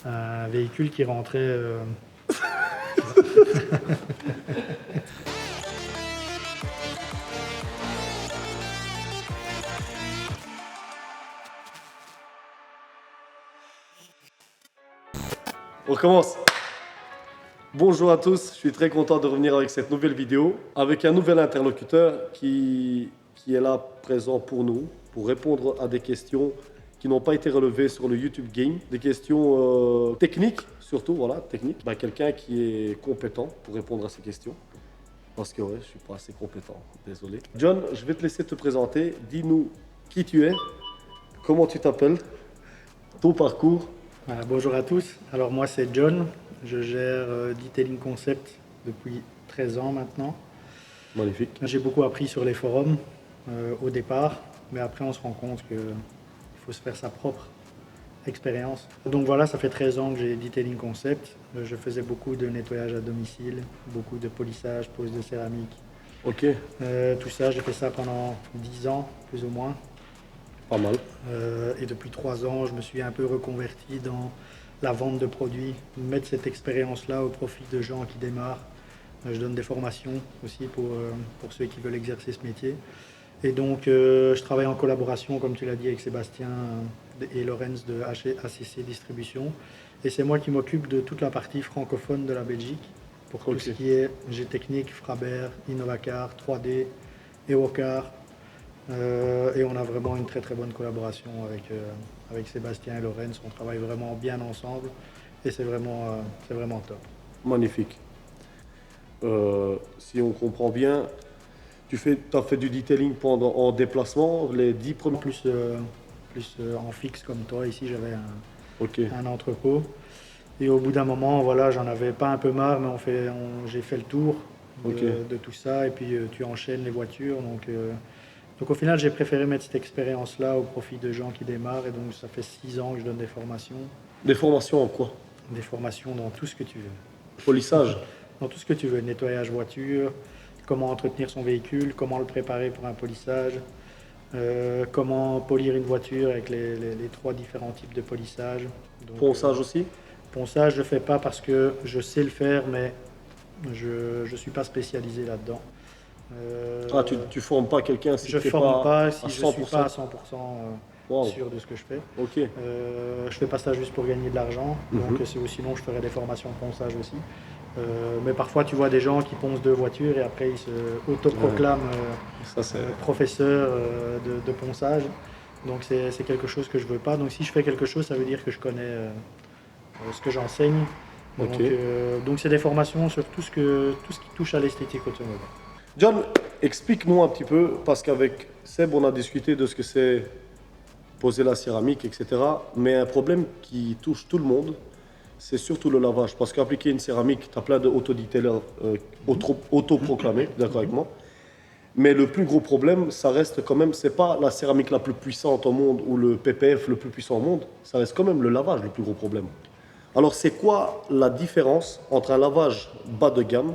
un véhicule qui rentrait... On commence. Bonjour à tous, je suis très content de revenir avec cette nouvelle vidéo, avec un nouvel interlocuteur qui est là présent pour nous, pour répondre à des questions qui n'ont pas été relevées sur le YouTube Game, des questions techniques, surtout, voilà, techniques. Quelqu'un qui est compétent pour répondre à ces questions, parce que ouais, je ne suis pas assez compétent, désolé. John, je vais te laisser te présenter, dis-nous qui tu es, comment tu t'appelles, ton parcours. Voilà, bonjour à tous, alors moi c'est John, je gère Detailing Concept depuis 13 ans maintenant. Magnifique. J'ai beaucoup appris sur les forums au départ, mais après on se rend compte qu'il faut se faire sa propre expérience. Donc voilà, ça fait 13 ans que j'ai Detailing Concept. Je faisais beaucoup de nettoyage à domicile, beaucoup de polissage, pose de céramique. Ok. Tout ça, j'ai fait ça pendant 10 ans, plus ou moins. Pas mal. Et depuis 3 ans, je me suis un peu reconverti dans la vente de produits, mettre cette expérience-là au profit de gens qui démarrent. Je donne des formations aussi pour ceux qui veulent exercer ce métier. Et donc, je travaille en collaboration, comme tu l'as dit, avec Sébastien et Lorenz de ACC Distribution. Et c'est moi qui m'occupe de toute la partie francophone de la Belgique, pour tout ce qui est G-Technique, Frabert, Innovacar, 3D, Ewocar. Et on a vraiment une très très bonne collaboration avec Sébastien et Lorenz. On travaille vraiment bien ensemble et c'est vraiment top. Magnifique. Si on comprend bien, tu as fait du detailing en déplacement, les 10 premiers... Plus en fixe comme toi, ici j'avais un entrepôt. Et au bout d'un moment, voilà, j'en avais pas un peu marre, mais j'ai fait le tour de tout ça. Et puis tu enchaînes les voitures. Donc au final, j'ai préféré mettre cette expérience-là au profit de gens qui démarrent. Et donc ça fait 6 ans que je donne des formations. Des formations en quoi? Des formations dans tout ce que tu veux. Polissage? Dans tout ce que tu veux. Nettoyage voiture, comment entretenir son véhicule, comment le préparer pour un polissage, comment polir une voiture avec les 3 différents types de polissage. Donc, ponçage aussi? Ponçage, je ne fais pas parce que je sais le faire, mais je ne suis pas spécialisé là-dedans. Tu formes pas quelqu'un si je tu ne forme pas à si je ne suis pas à 100% sûr de ce que je fais. Ok. Je fais pas ça juste pour gagner de l'argent, donc sinon je ferais des formations de ponçage aussi. Mais parfois tu vois des gens qui poncent 2 voitures et après ils se autoproclament professeurs de ponçage. Donc c'est quelque chose que je veux pas. Donc si je fais quelque chose, ça veut dire que je connais ce que j'enseigne. Donc c'est des formations sur tout ce qui touche à l'esthétique automobile. John, explique-nous un petit peu, parce qu'avec Seb, on a discuté de ce que c'est poser la céramique, etc. Mais un problème qui touche tout le monde, c'est surtout le lavage. Parce qu'appliquer une céramique, tu as plein d'autodetailers autoproclamés, d'accord avec moi. Mais le plus gros problème, ça reste quand même, c'est pas la céramique la plus puissante au monde ou le PPF le plus puissant au monde, ça reste quand même le lavage le plus gros problème. Alors c'est quoi la différence entre un lavage bas de gamme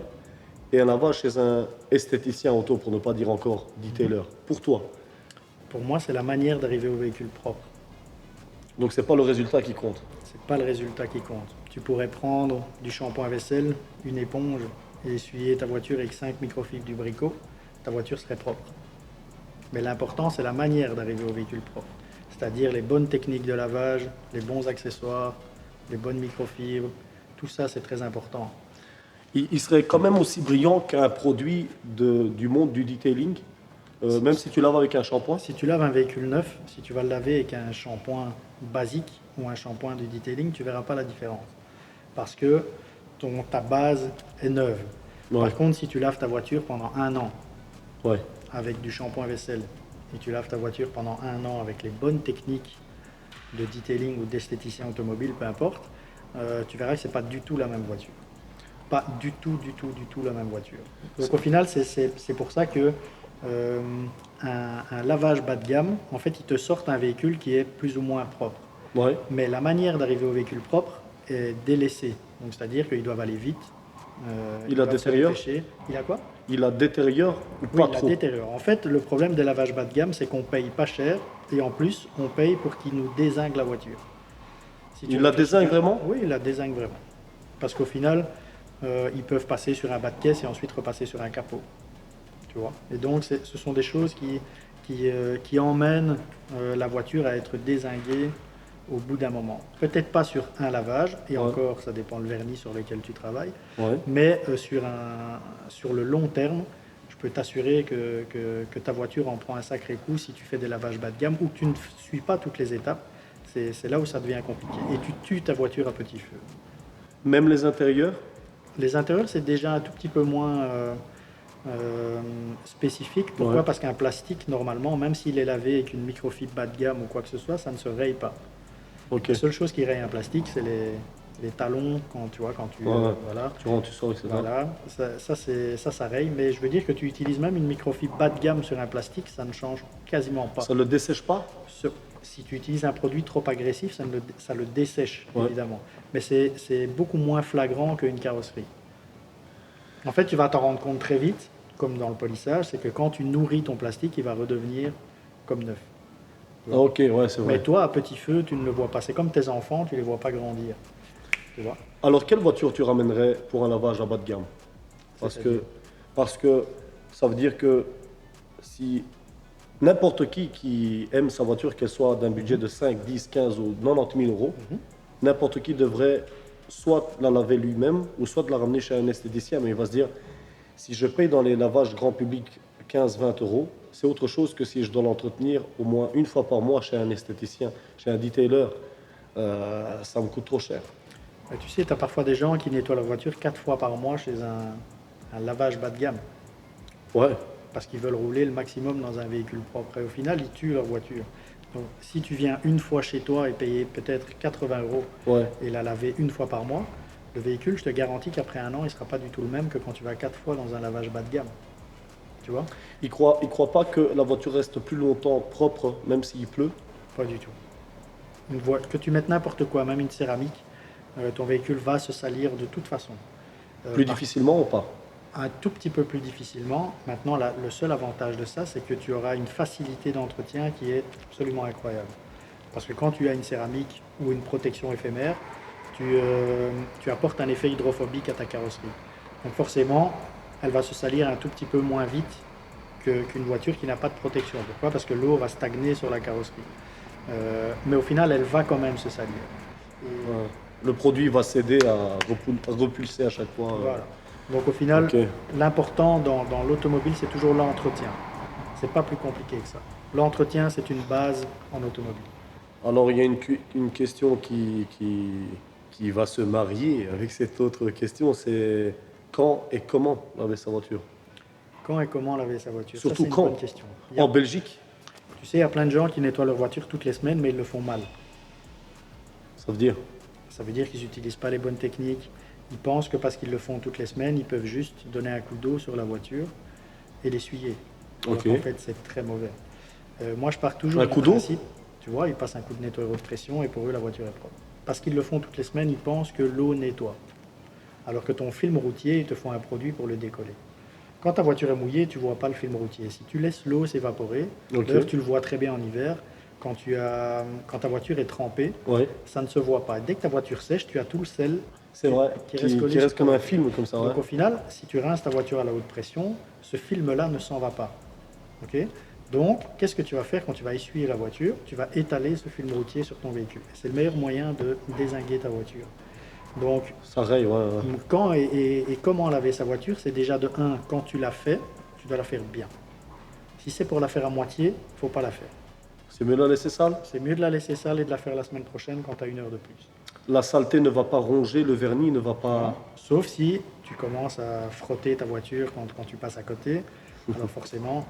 et un lavage chez un esthéticien auto, pour ne pas dire encore detailer, pour toi? Pour moi, c'est la manière d'arriver au véhicule propre. Donc c'est pas le résultat qui compte? C'est pas le résultat qui compte. Tu pourrais prendre du shampoing à vaisselle, une éponge et essuyer ta voiture avec 5 microfibres du bricot, ta voiture serait propre. Mais l'important, c'est la manière d'arriver au véhicule propre. C'est-à-dire les bonnes techniques de lavage, les bons accessoires, les bonnes microfibres, tout ça c'est très important. Il serait quand même aussi brillant qu'un produit du monde du detailing, même si tu laves avec un shampoing? Si tu laves un véhicule neuf, si tu vas le laver avec un shampoing basique ou un shampoing de detailing, tu ne verras pas la différence. Parce que ta base est neuve. Par contre, si tu laves ta voiture pendant 1 an avec du shampoing à vaisselle et tu laves ta voiture pendant 1 an avec les bonnes techniques de detailing ou d'esthéticien automobile, peu importe, tu verras que ce n'est pas du tout la même voiture. Pas du tout la même voiture. Donc au final, c'est pour ça que un lavage bas de gamme, en fait, il te sort un véhicule qui est plus ou moins propre. Mais la manière d'arriver au véhicule propre est délaissée. Donc c'est-à-dire qu'ils doivent aller vite. Il a détériore? Il a quoi? Il a détériore ou pas trop? Il a détériore. En fait, le problème des lavages bas de gamme, c'est qu'on paye pas cher et en plus, on paye pour qu'ils nous dézinguent la voiture. Si tu Il la réfléchis désigne bien. vraiment? Oui, il la désigne vraiment. Parce qu'au final, ils peuvent passer sur un bas de caisse et ensuite repasser sur un capot. Tu vois. Et donc, ce sont des choses qui emmènent la voiture à être dézinguée au bout d'un moment. Peut-être pas sur un lavage, et Ouais. encore, ça dépend le vernis sur lequel tu travailles, Ouais. mais sur le long terme, je peux t'assurer que ta voiture en prend un sacré coup si tu fais des lavages bas de gamme ou que tu ne suis pas toutes les étapes. C'est là où ça devient compliqué. Et tu tues ta voiture à petit feu. Même les intérieurs? Les intérieurs, c'est déjà un tout petit peu moins spécifique. Pourquoi? Ouais. Parce qu'un plastique, normalement, même s'il est lavé avec une microfibre bas de gamme ou quoi que ce soit, ça ne se raye pas. Ok. La seule chose qui raye un plastique, c'est les talons, quand tu vois, quand tu... Ouais. voilà. Tu rentres, tu sors, etc. Voilà, ça raye, mais je veux dire que tu utilises même une microfibre bas de gamme sur un plastique, ça ne change quasiment pas. Ça ne le dessèche pas? Si tu utilises un produit trop agressif, ça le dessèche, Ouais. évidemment. Mais c'est beaucoup moins flagrant qu'une carrosserie. En fait, tu vas t'en rendre compte très vite, comme dans le polissage, c'est que quand tu nourris ton plastique, il va redevenir comme neuf. Ah, ok, ouais, c'est Mais vrai. toi, à petit feu, tu ne le vois pas. C'est comme tes enfants, tu ne les vois pas grandir. Tu vois? Alors, quelle voiture tu ramènerais pour un lavage à bas de gamme? C'est-à-dire Parce que ça veut dire que si n'importe qui aime sa voiture, qu'elle soit d'un budget de 5, 10, 15 ou 90 000 euros, n'importe qui devrait soit la laver lui-même ou soit de la ramener chez un esthéticien. Mais il va se dire, si je paye dans les lavages grand public 15, 20 euros, c'est autre chose que si je dois l'entretenir au moins une fois par mois chez un esthéticien, chez un detailer. Ça me coûte trop cher. Tu sais, tu as parfois des gens qui nettoient leur voiture 4 fois par mois chez un lavage bas de gamme. Ouais, Parce qu'ils veulent rouler le maximum dans un véhicule propre. Et au final, ils tuent leur voiture. Donc, si tu viens une fois chez toi et payer peut-être 80 euros ouais. et la laver une fois par mois, le véhicule, je te garantis qu'après un an, il ne sera pas du tout le même que quand tu vas 4 fois dans un lavage bas de gamme. Tu vois? Ils croient pas que la voiture reste plus longtemps propre, même s'il pleut. Pas du tout. Que tu mettes n'importe quoi, même une céramique, ton véhicule va se salir de toute façon. Plus Par difficilement ou pas? un tout petit peu plus difficilement. Maintenant, le seul avantage de ça, c'est que tu auras une facilité d'entretien qui est absolument incroyable. Parce que quand tu as une céramique ou une protection éphémère, tu apportes un effet hydrophobique à ta carrosserie. Donc forcément, elle va se salir un tout petit peu moins vite qu'une voiture qui n'a pas de protection. Pourquoi? Parce que l'eau va stagner sur la carrosserie. Mais au final, elle va quand même se salir. Et Ouais. Le produit va s'aider à repulser à chaque fois. voilà. Donc au final, Ok. l'important dans l'automobile, c'est toujours l'entretien. C'est pas plus compliqué que ça. L'entretien, c'est une base en automobile. Alors, il y a une question qui va se marier avec cette autre question, c'est quand et comment laver sa voiture? Quand et comment laver sa voiture? Ça, Surtout c'est une quand? bonne question. En Belgique, Tu sais, il y a plein de gens qui nettoient leur voiture toutes les semaines, mais ils le font mal. ça veut dire? Ça veut dire qu'ils n'utilisent pas les bonnes techniques. Ils pensent que parce qu'ils le font toutes les semaines, ils peuvent juste donner un coup d'eau sur la voiture et l'essuyer. Alors Ok. qu'en fait, c'est très mauvais. Moi, je pars toujours Un du coup d'eau? principe, tu vois, ils passent un coup de nettoyeur de pression et pour eux, la voiture est propre. Parce qu'ils le font toutes les semaines, ils pensent que l'eau nettoie. Alors que ton film routier, ils te font un produit pour le décoller. Quand ta voiture est mouillée, tu ne vois pas le film routier. Si tu laisses l'eau s'évaporer, Ok. d'ailleurs, tu le vois très bien en hiver, quand ta voiture est trempée, Ouais. ça ne se voit pas. Dès que ta voiture sèche, tu as tout le sel C'est vrai. qui Qui reste collé reste sur comme ton un voiture. film, comme ça. Donc Ouais. au final, si tu rinces ta voiture à la haute pression, ce film-là ne s'en va pas. Ok? Donc, qu'est-ce que tu vas faire quand tu vas essuyer la voiture? Tu vas étaler ce film routier sur ton véhicule. C'est le meilleur moyen de dézinguer ta voiture. Donc, Ça raye, ouais. Ouais. quand et comment laver sa voiture, c'est déjà de 1, quand tu la fais, tu dois la faire bien. Si c'est pour la faire à moitié, il ne faut pas la faire. C'est mieux de la laisser sale? C'est mieux de la laisser sale et de la faire la semaine prochaine quand tu as 1 heure de plus. La saleté ne va pas ronger, le vernis ne va pas. Sauf si tu commences à frotter ta voiture quand tu passes à côté, alors forcément,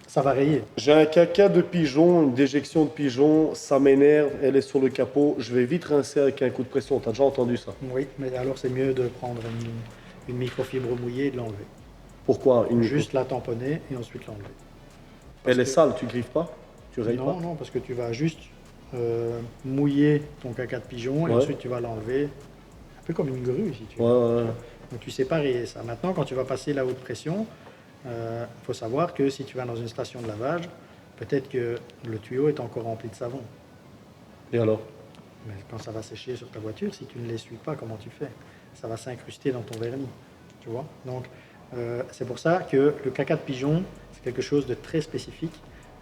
ça va rayer. J'ai un caca de pigeon, une déjection de pigeon, ça m'énerve, elle est sur le capot, je vais vite rincer avec un coup de pression. T'as déjà entendu ça? Oui, mais alors c'est mieux de prendre une microfibre mouillée et de l'enlever. Pourquoi une Juste la tamponner et ensuite l'enlever. Elle est que- sale, tu griffes pas? Tu rayes Non, pas? non, parce que tu vas juste mouiller ton caca de pigeon et Ouais. ensuite tu vas l'enlever, un peu comme une grue si tu veux. Ouais, ouais, ouais. Donc tu sais pas rayer ça. Maintenant, quand tu vas passer la haute pression, faut savoir que si tu vas dans une station de lavage, peut-être que le tuyau est encore rempli de savon. Et alors? Mais quand ça va sécher sur ta voiture, si tu ne l'essuies pas, comment tu fais? Ça va s'incruster dans ton vernis, tu vois? Donc, c'est pour ça que le caca de pigeon, c'est quelque chose de très spécifique.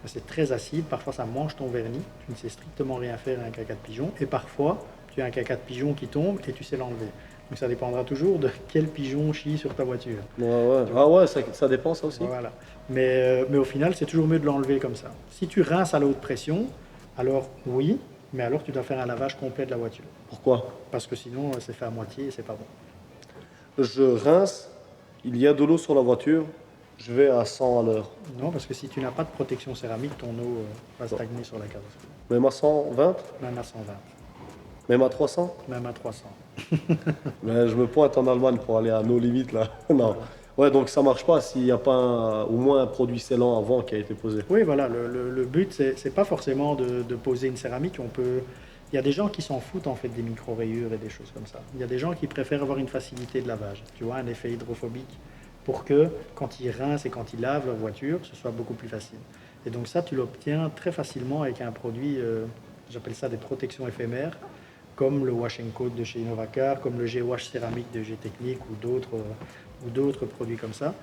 C'est très acide, parfois ça mange ton vernis, tu ne sais strictement rien faire à un caca de pigeon, et parfois tu as un caca de pigeon qui tombe et tu sais l'enlever. Donc ça dépendra toujours de quel pigeon chie sur ta voiture. Ouais, ouais. Ah ouais, ça dépend ça aussi. Voilà. Mais au final, c'est toujours mieux de l'enlever comme ça. Si tu rinces à la haute pression, alors oui, mais alors tu dois faire un lavage complet de la voiture. Pourquoi? Parce que sinon, c'est fait à moitié et c'est pas bon. Je rince, il y a de l'eau sur la voiture, je vais à 100 à l'heure. Non, parce que si tu n'as pas de protection céramique, ton eau va stagner sur la carrosserie. Même à 120, Même à 120, même à 300. même à 300. Mais je me pointe en Allemagne pour aller à nos limites là. Non. Ouais, donc ça marche pas s'il n'y a pas au moins un produit scellant avant qui a été posé. Oui, voilà, le but, c'est pas forcément de poser une céramique. Il y a des gens qui s'en foutent en fait des micro-rayures et des choses comme ça. Il y a des gens qui préfèrent avoir une facilité de lavage, tu vois, un effet hydrophobique, pour que quand ils rincent et quand ils lavent leur voiture, ce soit beaucoup plus facile. Et donc ça, tu l'obtiens très facilement avec un produit, j'appelle ça des protections éphémères, comme le Wash & Coat de chez Innovacar, comme le G-Wash céramique de G-Technique ou d'autres produits comme ça.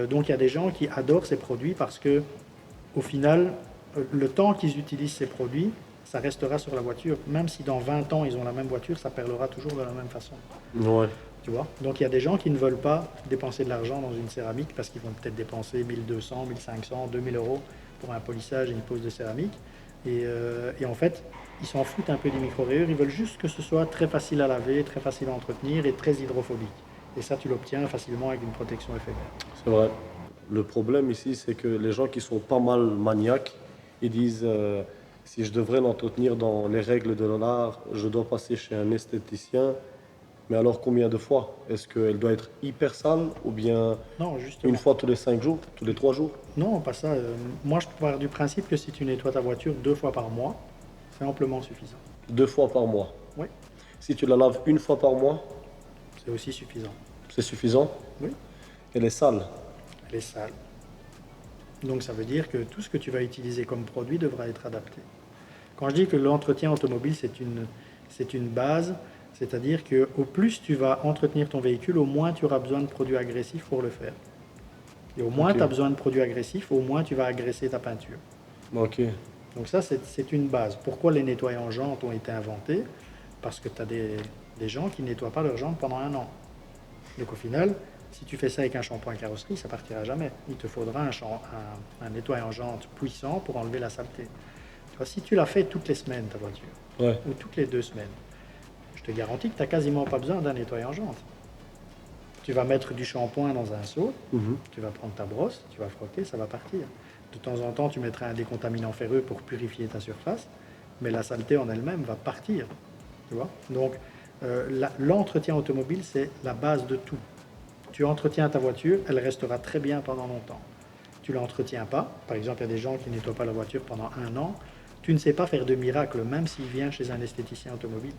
Donc il y a des gens qui adorent ces produits parce que au final, le temps qu'ils utilisent ces produits, ça restera sur la voiture. Même si dans 20 ans ils ont la même voiture, ça perlera toujours de la même façon. Ouais. Tu vois? Donc il y a des gens qui ne veulent pas dépenser de l'argent dans une céramique parce qu'ils vont peut-être dépenser 1200, 1500, 2000 euros pour un polissage et une pose de céramique. Et en fait, ils s'en foutent un peu des micro-rayures, ils veulent juste que ce soit très facile à laver, très facile à entretenir et très hydrophobique. Et ça, tu l'obtiens facilement avec une protection éphémère. C'est vrai. Le problème ici, c'est que les gens qui sont pas mal maniaques, ils disent si je devrais l'entretenir dans les règles de l'art, je dois passer chez un esthéticien. Mais alors combien de fois? Est-ce qu'elle doit être hyper sale ou bien Non, justement. une fois tous les 5 jours, tous les 3 jours? Non, pas ça. Moi, je pars du principe que si tu nettoies ta voiture 2 fois par mois, c'est amplement suffisant. 2 fois par mois. Oui, Si tu la laves une fois par mois, c'est aussi suffisant. c'est suffisant. Oui, Elle est sale. elle est sale. Donc ça veut dire que tout ce que tu vas utiliser comme produit devra être adapté. Quand je dis que l'entretien automobile, c'est une base, c'est-à-dire que au plus tu vas entretenir ton véhicule, au moins tu auras besoin de produits agressifs pour le faire. Et au moins Ok. tu as besoin de produits agressifs, au moins tu vas agresser ta peinture. Ok. Donc ça, c'est une base. Pourquoi les nettoyants jantes ont été inventés? Parce que tu as des gens qui ne nettoient pas leurs jantes pendant 1 an. Donc au final, si tu fais ça avec un shampoing carrosserie, ça partira jamais. Il te faudra un nettoyant jantes puissant pour enlever la saleté. Tu vois, si tu la fais toutes les semaines, ta voiture, Ouais. ou toutes les 2 semaines, je te garantis que tu n'as quasiment pas besoin d'un nettoyant jantes. Tu vas mettre du shampoing dans un seau, Mhm. tu vas prendre ta brosse, tu vas frotter, ça va partir. De temps en temps, tu mettras un décontaminant ferreux pour purifier ta surface, mais la saleté en elle-même va partir. Tu vois? Donc, l'entretien automobile, c'est la base de tout. Tu entretiens ta voiture, elle restera très bien pendant longtemps. Tu ne l'entretiens pas, par exemple, il y a des gens qui ne nettoient pas la voiture pendant 1 an, tu ne sais pas faire de miracle, même s'il vient chez un esthéticien automobile.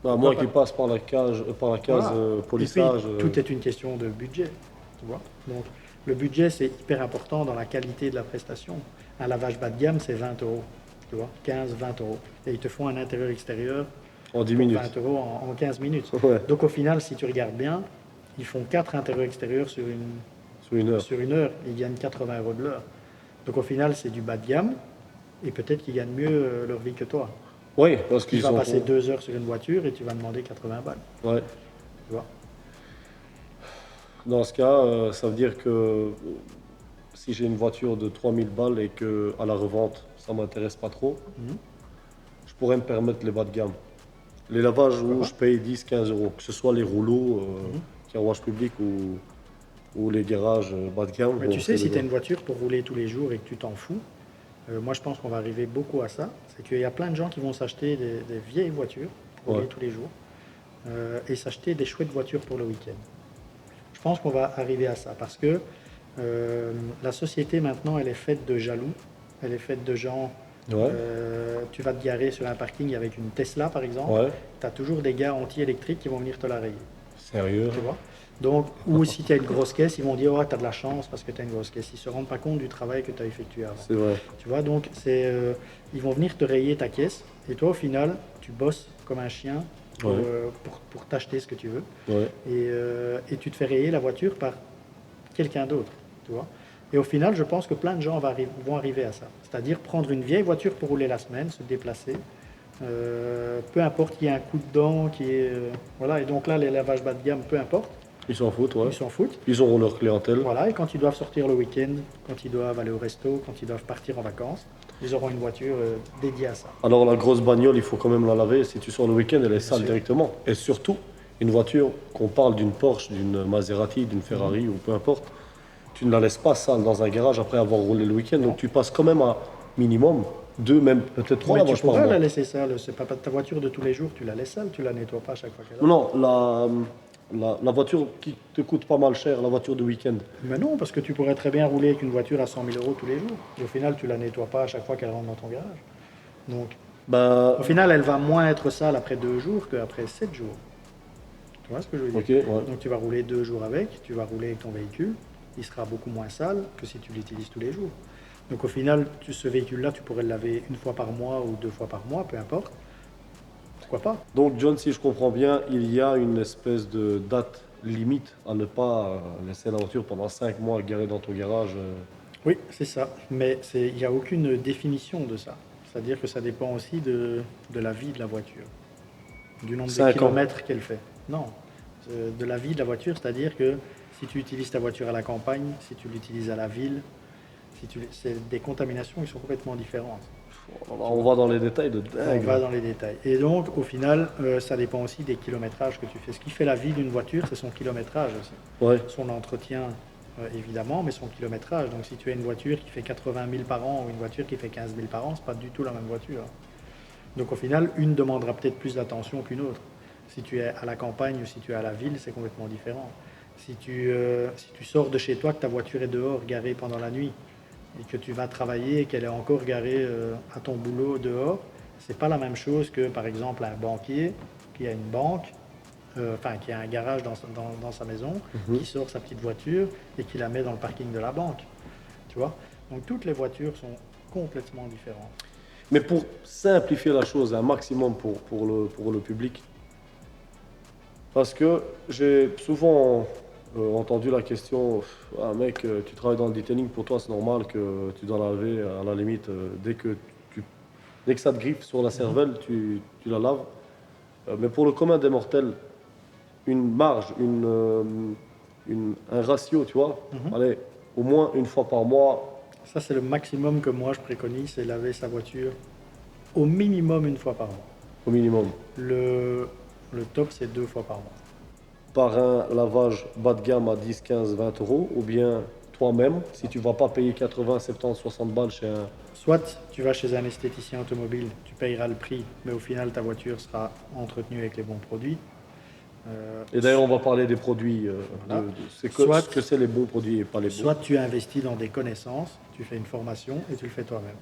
À moins qu'il passe par la case Voilà. polissage. Et puis, tout est une question de budget, tu vois. Donc, le budget, c'est hyper important dans la qualité de la prestation. Un lavage bas de gamme, c'est 20 euros, tu vois, 15, 20 euros. Et ils te font un intérieur-extérieur En 10 pour minutes. 20 euros en 15 minutes. Ouais. Donc, au final, si tu regardes bien, ils font 4 intérieurs-extérieurs Sur 1 heure. sur une heure. Ils gagnent 80 euros de l'heure. Donc, au final, c'est du bas de gamme. Et peut-être qu'ils gagnent mieux leur vie que toi. Oui, parce Tu qu'ils vas ont. passer 2 heures sur une voiture et tu vas demander 80 balles, Ouais. tu vois. Dans ce cas, ça veut dire que si j'ai une voiture de 3000 balles et que à la revente, ça m'intéresse pas trop, Mhm. je pourrais me permettre les bas de gamme. Les lavages où Pourquoi je paye 10-15 euros, que ce soit les rouleaux, Mhm. carrelage public ou les garages bas de gamme. Mais bon, tu sais, c'est si les tu as gars. une voiture pour rouler tous les jours et que tu t'en fous, moi je pense qu'on va arriver beaucoup à ça. C'est qu'il y a plein de gens qui vont s'acheter des vieilles voitures pour rouler Ouais. tous les jours et s'acheter des chouettes voitures pour le week-end. Je pense qu'on va arriver à ça parce que la société maintenant elle est faite de jaloux, elle est faite de gens. Ouais. Tu vas te garer sur un parking avec une Tesla par exemple, Ouais. tu as toujours des gars anti-électriques qui vont venir te la rayer. Sérieux. Tu vois? Donc, ou si tu as une grosse caisse, ils vont dire oh, tu as de la chance parce que tu as une grosse caisse. Ils ne se rendent pas compte du travail que tu as effectué avant. C'est vrai. Tu vois, donc ils vont venir te rayer ta caisse Et toi, au final, tu bosses comme un chien pour, Ouais. pour t'acheter ce que tu veux. Ouais. Et tu te fais rayer la voiture par quelqu'un d'autre, tu vois. Et au final, je pense que plein de gens vont arriver à ça. C'est-à-dire prendre une vieille voiture pour rouler la semaine, se déplacer. Peu importe qu'il y ait un coup de dent, voilà. Et donc là, les lavages bas de gamme, peu importe, Ils s'en foutent, ouais. ils s'en foutent. Ils auront leur clientèle. Voilà. Et quand ils doivent sortir le week-end, quand ils doivent aller au resto, quand ils doivent partir en vacances, ils auront une voiture dédiée à ça. Alors la grosse bagnole, il faut quand même la laver. Si tu sors le week-end, elle est sale sûr. directement. Et surtout, une voiture, qu'on parle d'une Porsche, d'une Maserati, d'une Ferrari ou peu importe, tu ne la laisses pas sale dans un garage après avoir roulé le week-end. Non. Donc tu passes quand même à minimum 2, même peut-être 3 Mais tu lavages par pourras mois. la laisser sale. C'est pas ta voiture de tous les jours, tu la laisses sale, tu la nettoies pas à chaque fois qu'elle est. Non, la voiture qui te coûte pas mal cher, la voiture de week-end. Mais non, parce que tu pourrais très bien rouler avec une voiture à 100 000 euros tous les jours. Et au final, tu la nettoies pas à chaque fois qu'elle rentre dans ton garage. Donc, Ben, au final, elle va moins être sale après 2 jours qu'après 7 jours. Tu vois ce que je veux dire? ok, ouais. Donc, tu vas rouler 2 jours avec, tu vas rouler avec ton véhicule. Il sera beaucoup moins sale que si tu l'utilises tous les jours. Donc, au final, ce véhicule-là, tu pourrais le laver 1 fois par mois ou 2 fois par mois, peu importe. Pourquoi pas? Donc John, si je comprends bien, il y a une espèce de date limite à ne pas laisser la voiture pendant 5 mois garée dans ton garage. Oui, c'est ça. Mais il n'y a aucune définition de ça. C'est-à-dire que ça dépend aussi de la vie de la voiture, du nombre de 5 ans. kilomètres qu'elle fait. Non, de la vie de la voiture, c'est-à-dire que si tu utilises ta voiture à la campagne, si tu l'utilises à la ville, c'est des contaminations qui sont complètement différentes. On va dans les détails de On dingue. va dans les détails. Et donc, au final, ça dépend aussi des kilométrages que tu fais. Ce qui fait la vie d'une voiture, c'est son kilométrage aussi. Ouais. Son entretien, évidemment, mais son kilométrage. Donc, si tu as une voiture qui fait 80 000 par an ou une voiture qui fait 15 000 par an, c'est pas du tout la même voiture. Donc, au final, une demandera peut-être plus d'attention qu'une autre. Si tu es à la campagne ou si tu es à la ville, c'est complètement différent. Si tu sors de chez toi, que ta voiture est dehors, garée pendant la nuit, et que tu vas travailler et qu'elle est encore garée à ton boulot dehors, c'est pas la même chose que, par exemple, un banquier qui a une banque, qui a un garage dans sa maison, qui sort sa petite voiture et qui la met dans le parking de la banque. Tu vois? Donc toutes les voitures sont complètement différentes. Mais pour simplifier la chose un maximum pour le public, parce que j'ai souvent entendu la question, ah mec, tu travailles dans le detailing, pour toi c'est normal que tu dois laver à la limite dès que ça te griffe sur la cervelle, tu la laves. Mais pour le commun des mortels, une marge, un ratio, tu vois, allez, au moins 1 fois par mois. Ça, c'est le maximum que moi je préconise, c'est laver sa voiture au minimum 1 fois par mois. Au minimum. Le top, c'est 2 fois par mois. Par un lavage bas de gamme à 10, 15, 20 euros, ou bien toi-même, si tu ne vas pas payer 80, 70, 60 balles chez un... Soit tu vas chez un esthéticien automobile, tu payeras le prix, mais au final, ta voiture sera entretenue avec les bons produits. Et d'ailleurs, on va parler des produits. Voilà. Ce Soit- que c'est les bons produits et pas les bons. Soit tu investis dans des connaissances, tu fais une formation et tu le fais toi-même.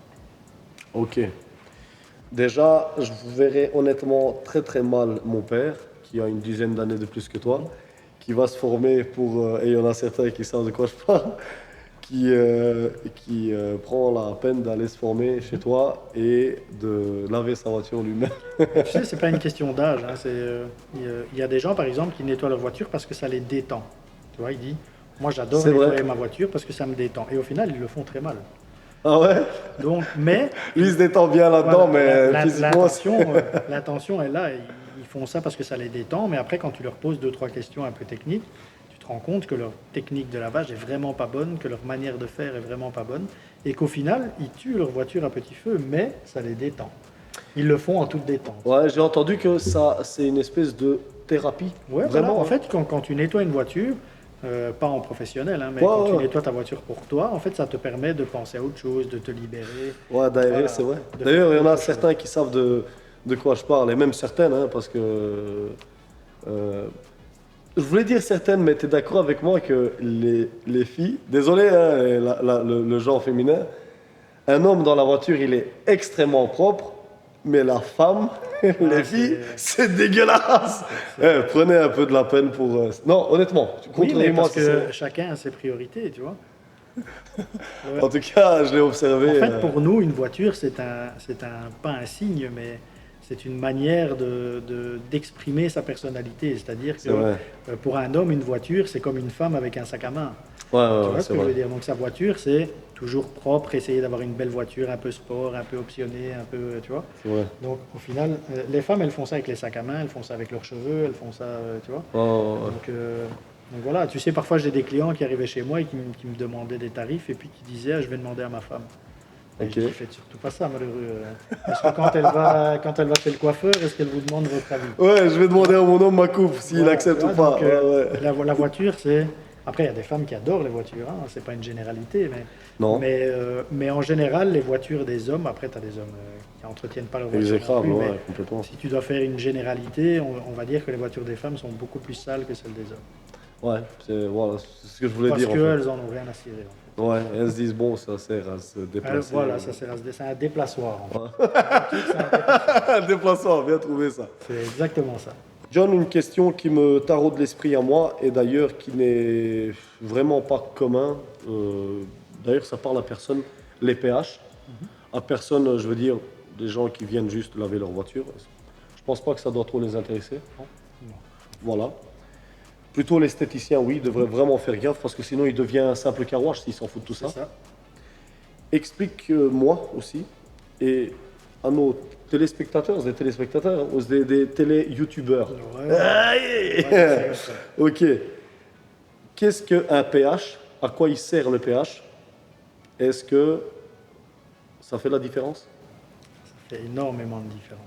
Ok. Déjà, je verrais honnêtement très très mal mon père, qui a une dizaine d'années de plus que toi, qui va se former pour, et il y en a certains qui savent de quoi je parle, qui prend la peine d'aller se former chez toi et de laver sa voiture lui-même. Tu sais, c'est pas une question d'âge. Hein, il y a des gens, par exemple, qui nettoient leur voiture parce que ça les détend. Tu vois, il dit, moi j'adore C'est vrai. nettoyer ma voiture parce que ça me détend. Et au final, ils le font très mal. Ah ouais? Donc, mais Lui il se détend bien là-dedans, voilà, mais physiquement, l'intention est là. Ils font ça parce que ça les détend. Mais après, quand tu leur poses 2-3 questions un peu techniques, tu te rends compte que leur technique de lavage est vraiment pas bonne, que leur manière de faire est vraiment pas bonne, et qu'au final, ils tuent leur voiture à petit feu, mais ça les détend. Ils le font en toute détente. Ouais, j'ai entendu que ça, c'est une espèce de thérapie. Ouais, Vraiment. voilà. En fait, quand tu nettoies une voiture, pas en professionnel, hein, mais Ouais, quand tu ouais. nettoies ta voiture pour toi, en fait, ça te permet de penser à autre chose, de te libérer. Ouais, d'aérer, Voilà. c'est vrai. De D'ailleurs, il y en a faire autre certains qui savent de quoi je parle, et même certaines, hein, parce que... je voulais dire certaines, mais tu es d'accord avec moi que les filles... Désolé, hein, le genre féminin, un homme dans la voiture, il est extrêmement propre, mais la femme, les filles, c'est dégueulasse. Prenez un peu de la peine pour... Non, honnêtement, Oui, mais contredis-moi parce si que c'est... chacun a ses priorités, tu vois. Ouais. En tout cas, je l'ai observé. En fait, pour nous, une voiture, pas un signe, mais c'est une manière d'exprimer sa personnalité. C'est-à-dire que C'est vrai. pour un homme, une voiture, c'est comme une femme avec un sac à main. Ouais, Tu vois ce c'est que je veux vrai. dire? Donc sa voiture, c'est toujours propre, essayer d'avoir une belle voiture, un peu sport, un peu optionné, un peu, tu vois. C'est vrai. Donc au final, les femmes, elles font ça avec les sacs à main, elles font ça avec leurs cheveux, elles font ça, tu vois. Ouais, ouais, ouais. Donc voilà, tu sais, parfois j'ai des clients qui arrivaient chez moi et qui me demandaient des tarifs et puis qui disaient, ah, je vais demander à ma femme. Et Ok. je dis, faites surtout pas ça, malheureux. Parce que quand elle va chez le coiffeur, est-ce qu'elle vous demande votre avis? Ouais, je vais demander à mon homme ma coupe, s'il Voilà, accepte tu ou vois, pas. donc, Ouais, ouais. la voiture, c'est... Après, il y a des femmes qui adorent les voitures, hein, c'est pas une généralité, Non, mais en général, les voitures des hommes, après, tu as des hommes qui n'entretiennent pas leur voiture non exécrable, plus, ouais, mais complètement. si tu dois faire une généralité, on va dire que les voitures des femmes sont beaucoup plus sales que celles des hommes. Ouais, voilà, c'est ce que je voulais Parce dire en fait. qu'elles en ont rien à cirer. En Ouais, elles se disent, bon, ça sert à se fait. déplacer. Voilà, ça c'est un déplaçoir. En fait. La voiture, c'est un déplaçoir. Déplaçant, bien trouvé ça. C'est exactement ça. John, une question qui me taraude l'esprit à moi, et d'ailleurs qui n'est vraiment pas commun. D'ailleurs, ça parle à personne, les péages. À personne, je veux dire, des gens qui viennent juste laver leur voiture. Je pense pas que ça doit trop les intéresser. Non. Non. Voilà. Plutôt l'esthéticien, oui, devrait vraiment faire gaffe parce que sinon il devient un simple carouage s'il s'en fout de tout C'est ça. ça. Explique-moi aussi et à nos téléspectateurs, des télé-youtubeurs. Ouais, Aïe. c'est comme ça. Ok. Qu'est-ce qu'un pH? À quoi il sert le pH? Est-ce que ça fait la différence Ça fait énormément de différence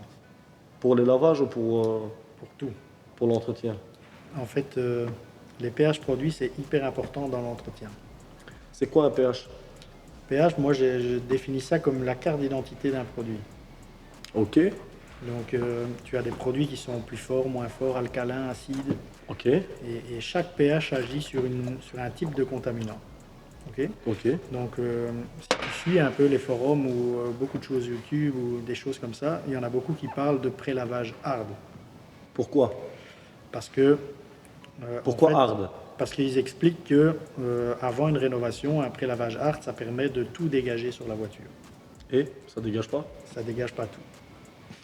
pour les lavages ou pour tout. pour l'entretien? En fait, les pH produits, c'est hyper important dans l'entretien. C'est quoi un pH? pH, moi, je définis ça comme la carte d'identité d'un produit. Ok. Donc, tu as des produits qui sont plus forts, moins forts, alcalins, acides, Ok. et chaque pH agit sur un type de contaminant. Ok. Ok. Donc, si tu suis un peu les forums ou beaucoup de choses YouTube ou des choses comme ça, il y en a beaucoup qui parlent de prélavage hard. Pourquoi? Parce que, Pourquoi en fait, hard? parce qu'ils expliquent que avant une rénovation, un prélavage hard, ça permet de tout dégager sur la voiture. Et ça dégage pas? Ça dégage pas tout.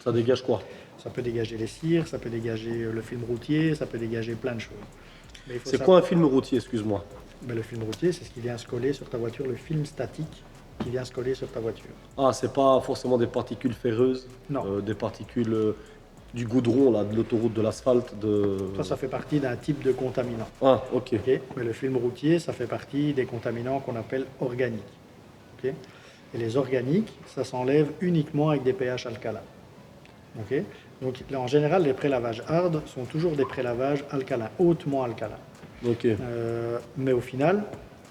Ça dégage quoi? Ça peut dégager les cires, ça peut dégager le film routier, ça peut dégager plein de choses. Mais il faut C'est savoir- quoi un film routier, excuse-moi? Ben, le film routier, c'est ce qui vient se coller sur ta voiture, le film statique qui vient se coller sur ta voiture. Ah, c'est pas forcément des particules ferreuses, Non. des particules du goudron, là, de l'autoroute, de l'asphalte, de... Ça fait partie d'un type de contaminant. Ah, ok. Ok. Mais le film routier, ça fait partie des contaminants qu'on appelle organiques. Ok. Et les organiques, ça s'enlève uniquement avec des pH alcalins. Ok. Donc là, en général, les prélavages hard sont toujours des prélavages alcalins, hautement alcalins. Ok. Mais au final,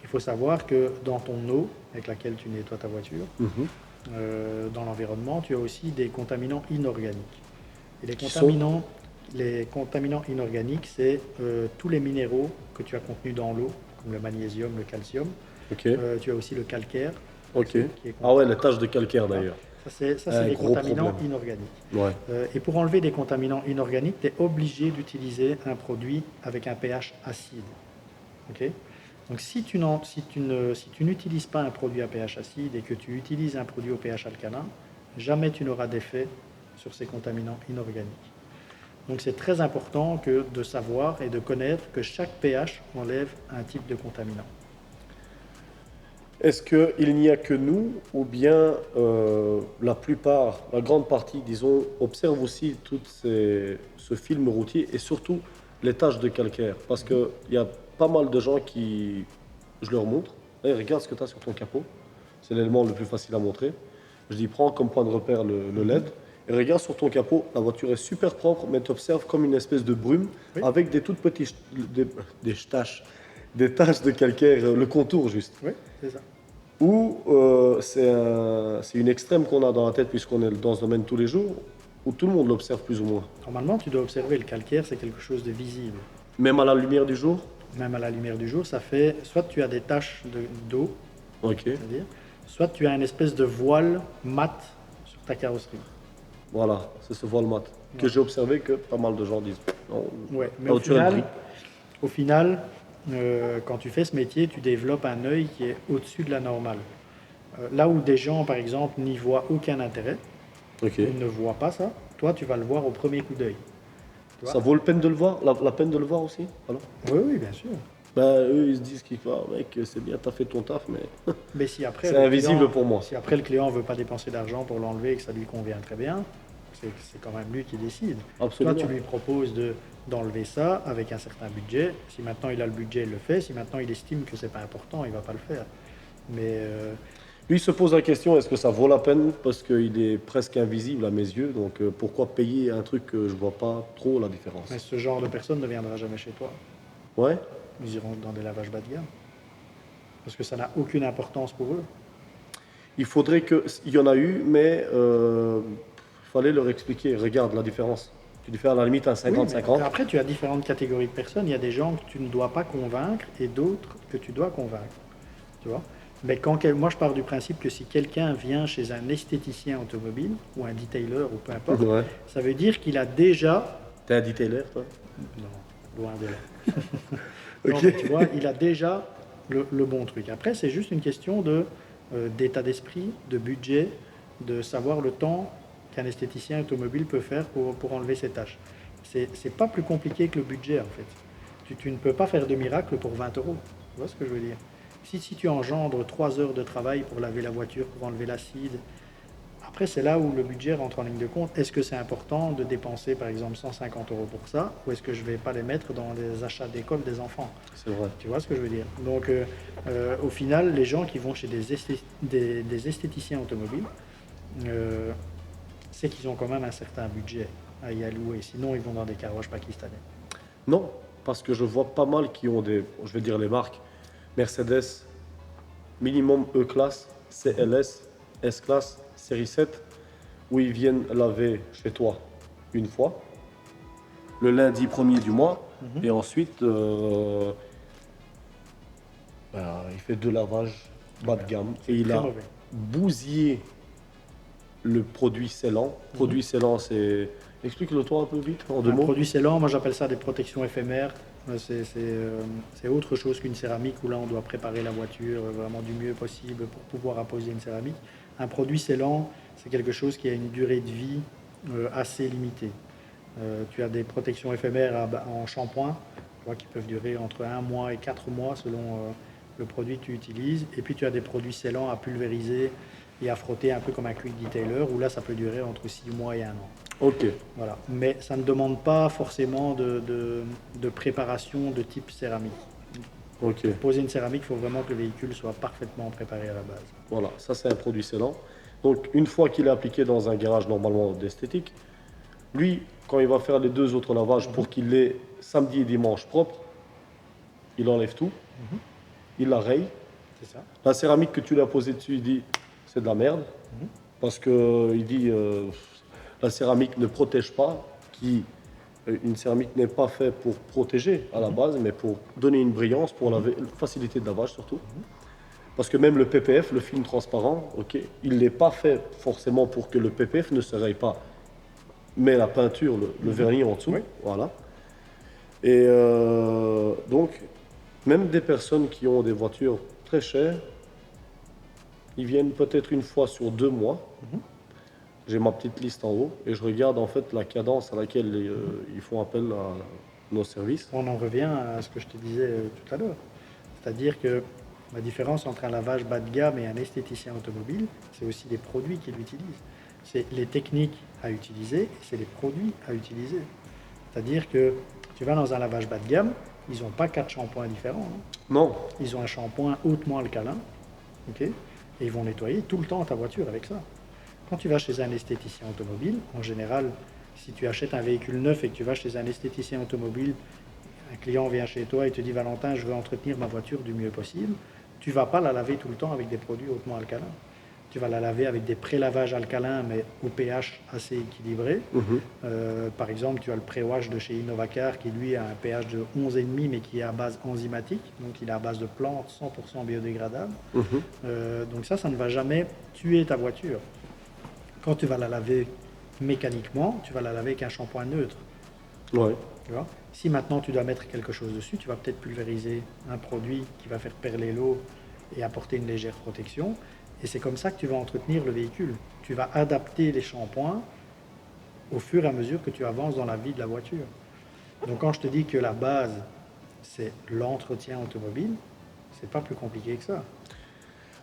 il faut savoir que dans ton eau avec laquelle tu nettoies ta voiture, Mhm. dans l'environnement, tu as aussi des contaminants inorganiques. Et Qui les contaminants inorganiques, c'est tous les minéraux que tu as contenus dans l'eau, comme le magnésium, le calcium. Ok. Tu as aussi le calcaire. Ok. qui est Ah ouais, les taches de calcaire d'ailleurs. Ça, c'est Un des gros contaminants problème. inorganiques. Ouais. Et pour enlever des contaminants inorganiques, tu es obligé d'utiliser un produit avec un pH acide. Ok. Donc si tu n'utilises pas un produit à pH acide et que tu utilises un produit au pH alcalin, jamais tu n'auras d'effet sur ces contaminants inorganiques. Donc c'est très important de savoir et de connaître que chaque pH enlève un type de contaminant. Est-ce qu'il n'y a que nous, ou bien la plupart, la grande partie, disons, observe aussi ce film routier et surtout les taches de calcaire? Parce qu'il y a pas mal de gens qui, je leur montre, hey, regarde ce que tu as sur ton capot, c'est l'élément le plus facile à montrer. Je dis, prends comme point de repère le LED, et regarde sur ton capot, la voiture est super propre, mais tu observes comme une espèce de brume Oui. avec des toutes petites des taches de calcaire, le contour juste. Oui, c'est ça. Ou c'est une extrême qu'on a dans la tête puisqu'on est dans ce domaine tous les jours, où tout le monde l'observe plus ou moins. Normalement, tu dois observer le calcaire, c'est quelque chose de visible. Même à la lumière du jour? Même à la lumière du jour, ça fait soit tu as des taches d'eau, Ok, c'est-à-dire, soit tu as une espèce de voile mat sur ta carrosserie. voilà, c'est ce voile mat que j'ai observé que pas mal de gens disent. Non, Ouais, mais la au voiture est final, grise. quand tu fais ce métier, tu développes un œil qui est au-dessus de la normale. Là où des gens, par exemple, n'y voient aucun intérêt, Ok, ils ne voient pas ça, toi, tu vas le voir au premier coup d'œil. Tu vois? Ça vaut le peine de le voir, la peine de le voir aussi? Alors Oui, oui, bien sûr. ben, eux, ils se disent qu'il faut, mec, c'est bien, t'as fait ton taf, mais Mais si après, c'est le invisible client, pour moi. si après le client ne veut pas dépenser d'argent pour l'enlever et que ça lui convient très bien, c'est quand même lui qui décide. Absolument. Toi, tu lui proposes d'enlever ça avec un certain budget. Si maintenant il a le budget, il le fait. Si maintenant il estime que c'est pas important, il va pas le faire. Mais Lui, il se pose la question, est-ce que ça vaut la peine? Parce qu'il est presque invisible à mes yeux, donc pourquoi payer un truc que je vois pas trop la différence? mais ce genre de personne ne viendra jamais chez toi. Ouais, Ils iront dans des lavages bas de gamme. Parce que ça n'a aucune importance pour eux. il faudrait que... Il y en a eu, mais il fallait leur expliquer, regarde la différence. Tu lui fais à la limite un Oui, mais 50-50. après, tu as différentes catégories de personnes. Il y a des gens que tu ne dois pas convaincre et d'autres que tu dois convaincre. Tu vois? Mais moi, je pars du principe que si quelqu'un vient chez un esthéticien automobile ou un detailer ou peu importe, Ouais. ça veut dire qu'il a déjà... T'es un detailer, toi? Non, loin de là. Non, Ok. mais tu vois, il a déjà le bon truc. Après, c'est juste une question d'état d'esprit, de budget, de savoir le temps qu'un esthéticien automobile peut faire pour enlever ses tâches. C'est pas plus compliqué que le budget, en fait. Tu ne peux pas faire de miracle pour 20 euros. Tu vois ce que je veux dire? Si tu engendres 3 heures de travail pour laver la voiture, pour enlever l'acide, après, c'est là où le budget rentre en ligne de compte. Est-ce que c'est important de dépenser, par exemple, 150 euros pour ça, ou est-ce que je ne vais pas les mettre dans les achats d'école des enfants? C'est vrai. Tu vois ce que je veux dire? Donc, au final, les gens qui vont chez des esthéticiens automobiles, euh, c'est qu'ils ont quand même un certain budget à y allouer. Sinon, ils vont dans des carwash pakistanais. Non, parce que je vois pas mal qui ont des, je vais dire les marques, Mercedes, minimum E-Class, CLS, S-Class, série 7, où ils viennent laver chez toi une fois, le lundi 1er du mois, et ensuite, il fait deux lavages bas de gamme, et il Très a mauvais. bousillé le produit scellant. Produit scellant, c'est... Explique-le toi un peu vite, en deux Un mots. produit scellant, moi j'appelle ça des protections éphémères. C'est autre chose qu'une céramique où là on doit préparer la voiture vraiment du mieux possible pour pouvoir apposer une céramique. Un produit scellant, c'est quelque chose qui a une durée de vie assez limitée. Tu as des protections éphémères en shampoing, tu vois, qui peuvent durer entre 1 mois et 4 mois selon le produit que tu utilises. Et puis tu as des produits scellants à pulvériser et à frotter un peu comme un quick detailer, où là ça peut durer entre 6 mois et 1 an. Ok, Voilà. Mais ça ne demande pas forcément de préparation de type céramique. ok. Pour poser une céramique, il faut vraiment que le véhicule soit parfaitement préparé à la base. Voilà, ça c'est un produit scellant. Donc une fois qu'il est appliqué dans un garage normalement d'esthétique, lui, quand il va faire les deux autres lavages pour qu'il l'ait samedi et dimanche propre, il enlève tout, il la raye. C'est ça. La céramique que tu lui as posée dessus, il dit c'est de la merde. Parce que il dit la céramique ne protège pas, une céramique n'est pas faite pour protéger à la base, mais pour donner une brillance, pour la facilité de lavage surtout. Parce que même le PPF, le film transparent, ok, il n'est pas fait forcément pour que le PPF ne se raye pas. Mais la peinture, le vernis en dessous, Oui. voilà. Et donc, même des personnes qui ont des voitures très chères, ils viennent peut-être une fois sur 2 mois. J'ai ma petite liste en haut et je regarde en fait la cadence à laquelle ils font appel à nos services. On en revient à ce que je te disais tout à l'heure. C'est-à-dire que la différence entre un lavage bas de gamme et un esthéticien automobile, c'est aussi les produits qu'il utilise. C'est les techniques à utiliser et c'est les produits à utiliser. C'est-à-dire que tu vas dans un lavage bas de gamme, ils n'ont pas 4 shampoings différents. Hein. Non, Ils ont un shampoing hautement alcalin, ok, et ils vont nettoyer tout le temps ta voiture avec ça. Quand tu vas chez un esthéticien automobile, en général, si tu achètes un véhicule neuf et que tu vas chez un esthéticien automobile, un client vient chez toi et te dit Valentin, je veux entretenir ma voiture du mieux possible, tu ne vas pas la laver tout le temps avec des produits hautement alcalins. Tu vas la laver avec des pré-lavages alcalins, mais au pH assez équilibré. Par exemple, tu as le pré-wash de chez Innovacar qui, lui, a un pH de 11,5, mais qui est à base enzymatique. Donc, il est à base de plantes 100% biodégradables. Donc ça ne va jamais tuer ta voiture. Quand tu vas la laver mécaniquement, tu vas la laver avec un shampoing neutre. ouais. Tu vois? Si maintenant tu dois mettre quelque chose dessus, tu vas peut-être pulvériser un produit qui va faire perler l'eau et apporter une légère protection. Et c'est comme ça que tu vas entretenir le véhicule. Tu vas adapter les shampoings au fur et à mesure que tu avances dans la vie de la voiture. Donc quand je te dis que la base, c'est l'entretien automobile, c'est pas plus compliqué que ça.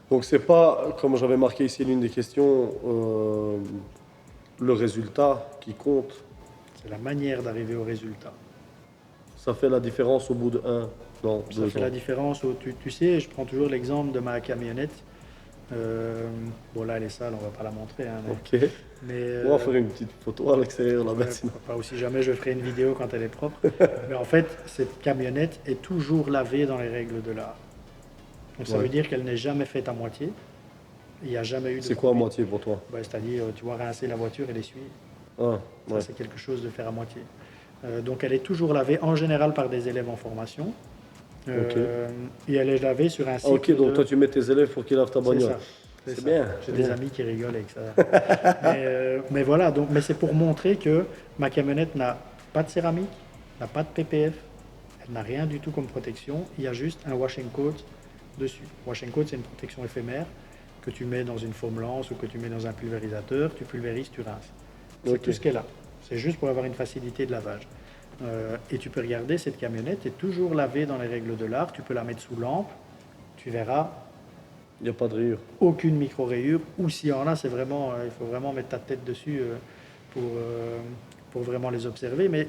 Donc c'est pas, comme j'avais marqué ici l'une des questions, le résultat qui compte. C'est la manière d'arriver au résultat. Ça fait la différence au bout de 1, non, Ça 2 fait ans. la différence. Tu sais, je prends toujours l'exemple de ma camionnette. Bon là, elle est sale, on va pas la montrer. Hein, Ok. mais, On va faire une petite photo à l'extérieur là-bas. ouais, Sinon. pas aussi jamais je ferai une vidéo quand elle est propre. Mais en fait, cette camionnette est toujours lavée dans les règles de l'art. Donc ça Ouais. veut dire qu'elle n'est jamais faite à moitié. Il n'y a jamais eu de C'est quoi à produit. moitié pour toi? Ouais, c'est-à-dire, tu vois, rincer la voiture et l'essuyer. Ah, Ça, ouais. c'est quelque chose de faire à moitié. Donc elle est toujours lavée, en général par des élèves en formation. Et elle est lavée sur un Ah, cycle ok, donc de... toi tu mets tes élèves pour qu'ils lavent ta C'est bagnole. ça. C'est ça. bien. J'ai c'est des bien. amis qui rigolent avec ça. mais voilà, donc, mais c'est pour montrer que ma camionnette n'a pas de céramique, n'a pas de PPF, elle n'a rien du tout comme protection. Il y a juste un wash and coat dessus. Wash and coat, c'est une protection éphémère que tu mets dans une foam lance ou que tu mets dans un pulvérisateur, tu pulvérises, tu rinces. C'est Ok. tout ce qu'elle a. C'est juste pour avoir une facilité de lavage. Et tu peux regarder, cette camionnette est toujours lavée dans les règles de l'art. Tu peux la mettre sous lampe, tu verras Il n'y a pas de rayure. aucune micro-rayure. Ou s'il y en a, c'est vraiment, il faut vraiment mettre ta tête dessus pour vraiment les observer. Mais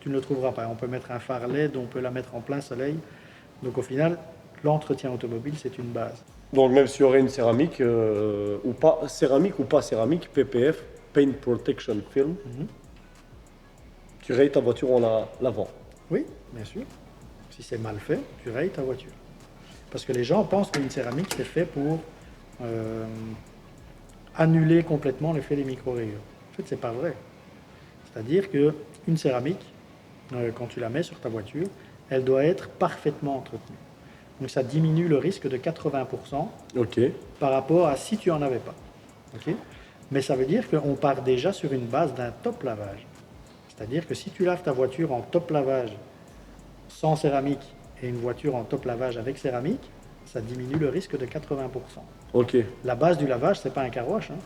tu ne le trouveras pas. On peut mettre un phare LED, on peut la mettre en plein soleil. Donc au final, l'entretien automobile, c'est une base. Donc même s'il y aurait une céramique ou pas céramique, PPF, Paint Protection Film, Mhm. tu rayes ta voiture en la lavant. Oui, bien sûr. Si c'est mal fait, tu rayes ta voiture. Parce que les gens pensent qu'une céramique, c'est fait pour annuler complètement l'effet des micro-rayures. En fait, c'est pas vrai. C'est-à-dire qu'une céramique, quand tu la mets sur ta voiture, elle doit être parfaitement entretenue. Donc ça diminue le risque de 80% Ok. par rapport à si tu n'en avais pas. Ok. Mais ça veut dire qu'on part déjà sur une base d'un top lavage. C'est-à-dire que si tu laves ta voiture en top lavage sans céramique et une voiture en top lavage avec céramique, ça diminue le risque de 80%. Ok. La base du lavage, c'est pas un car wash. Hein.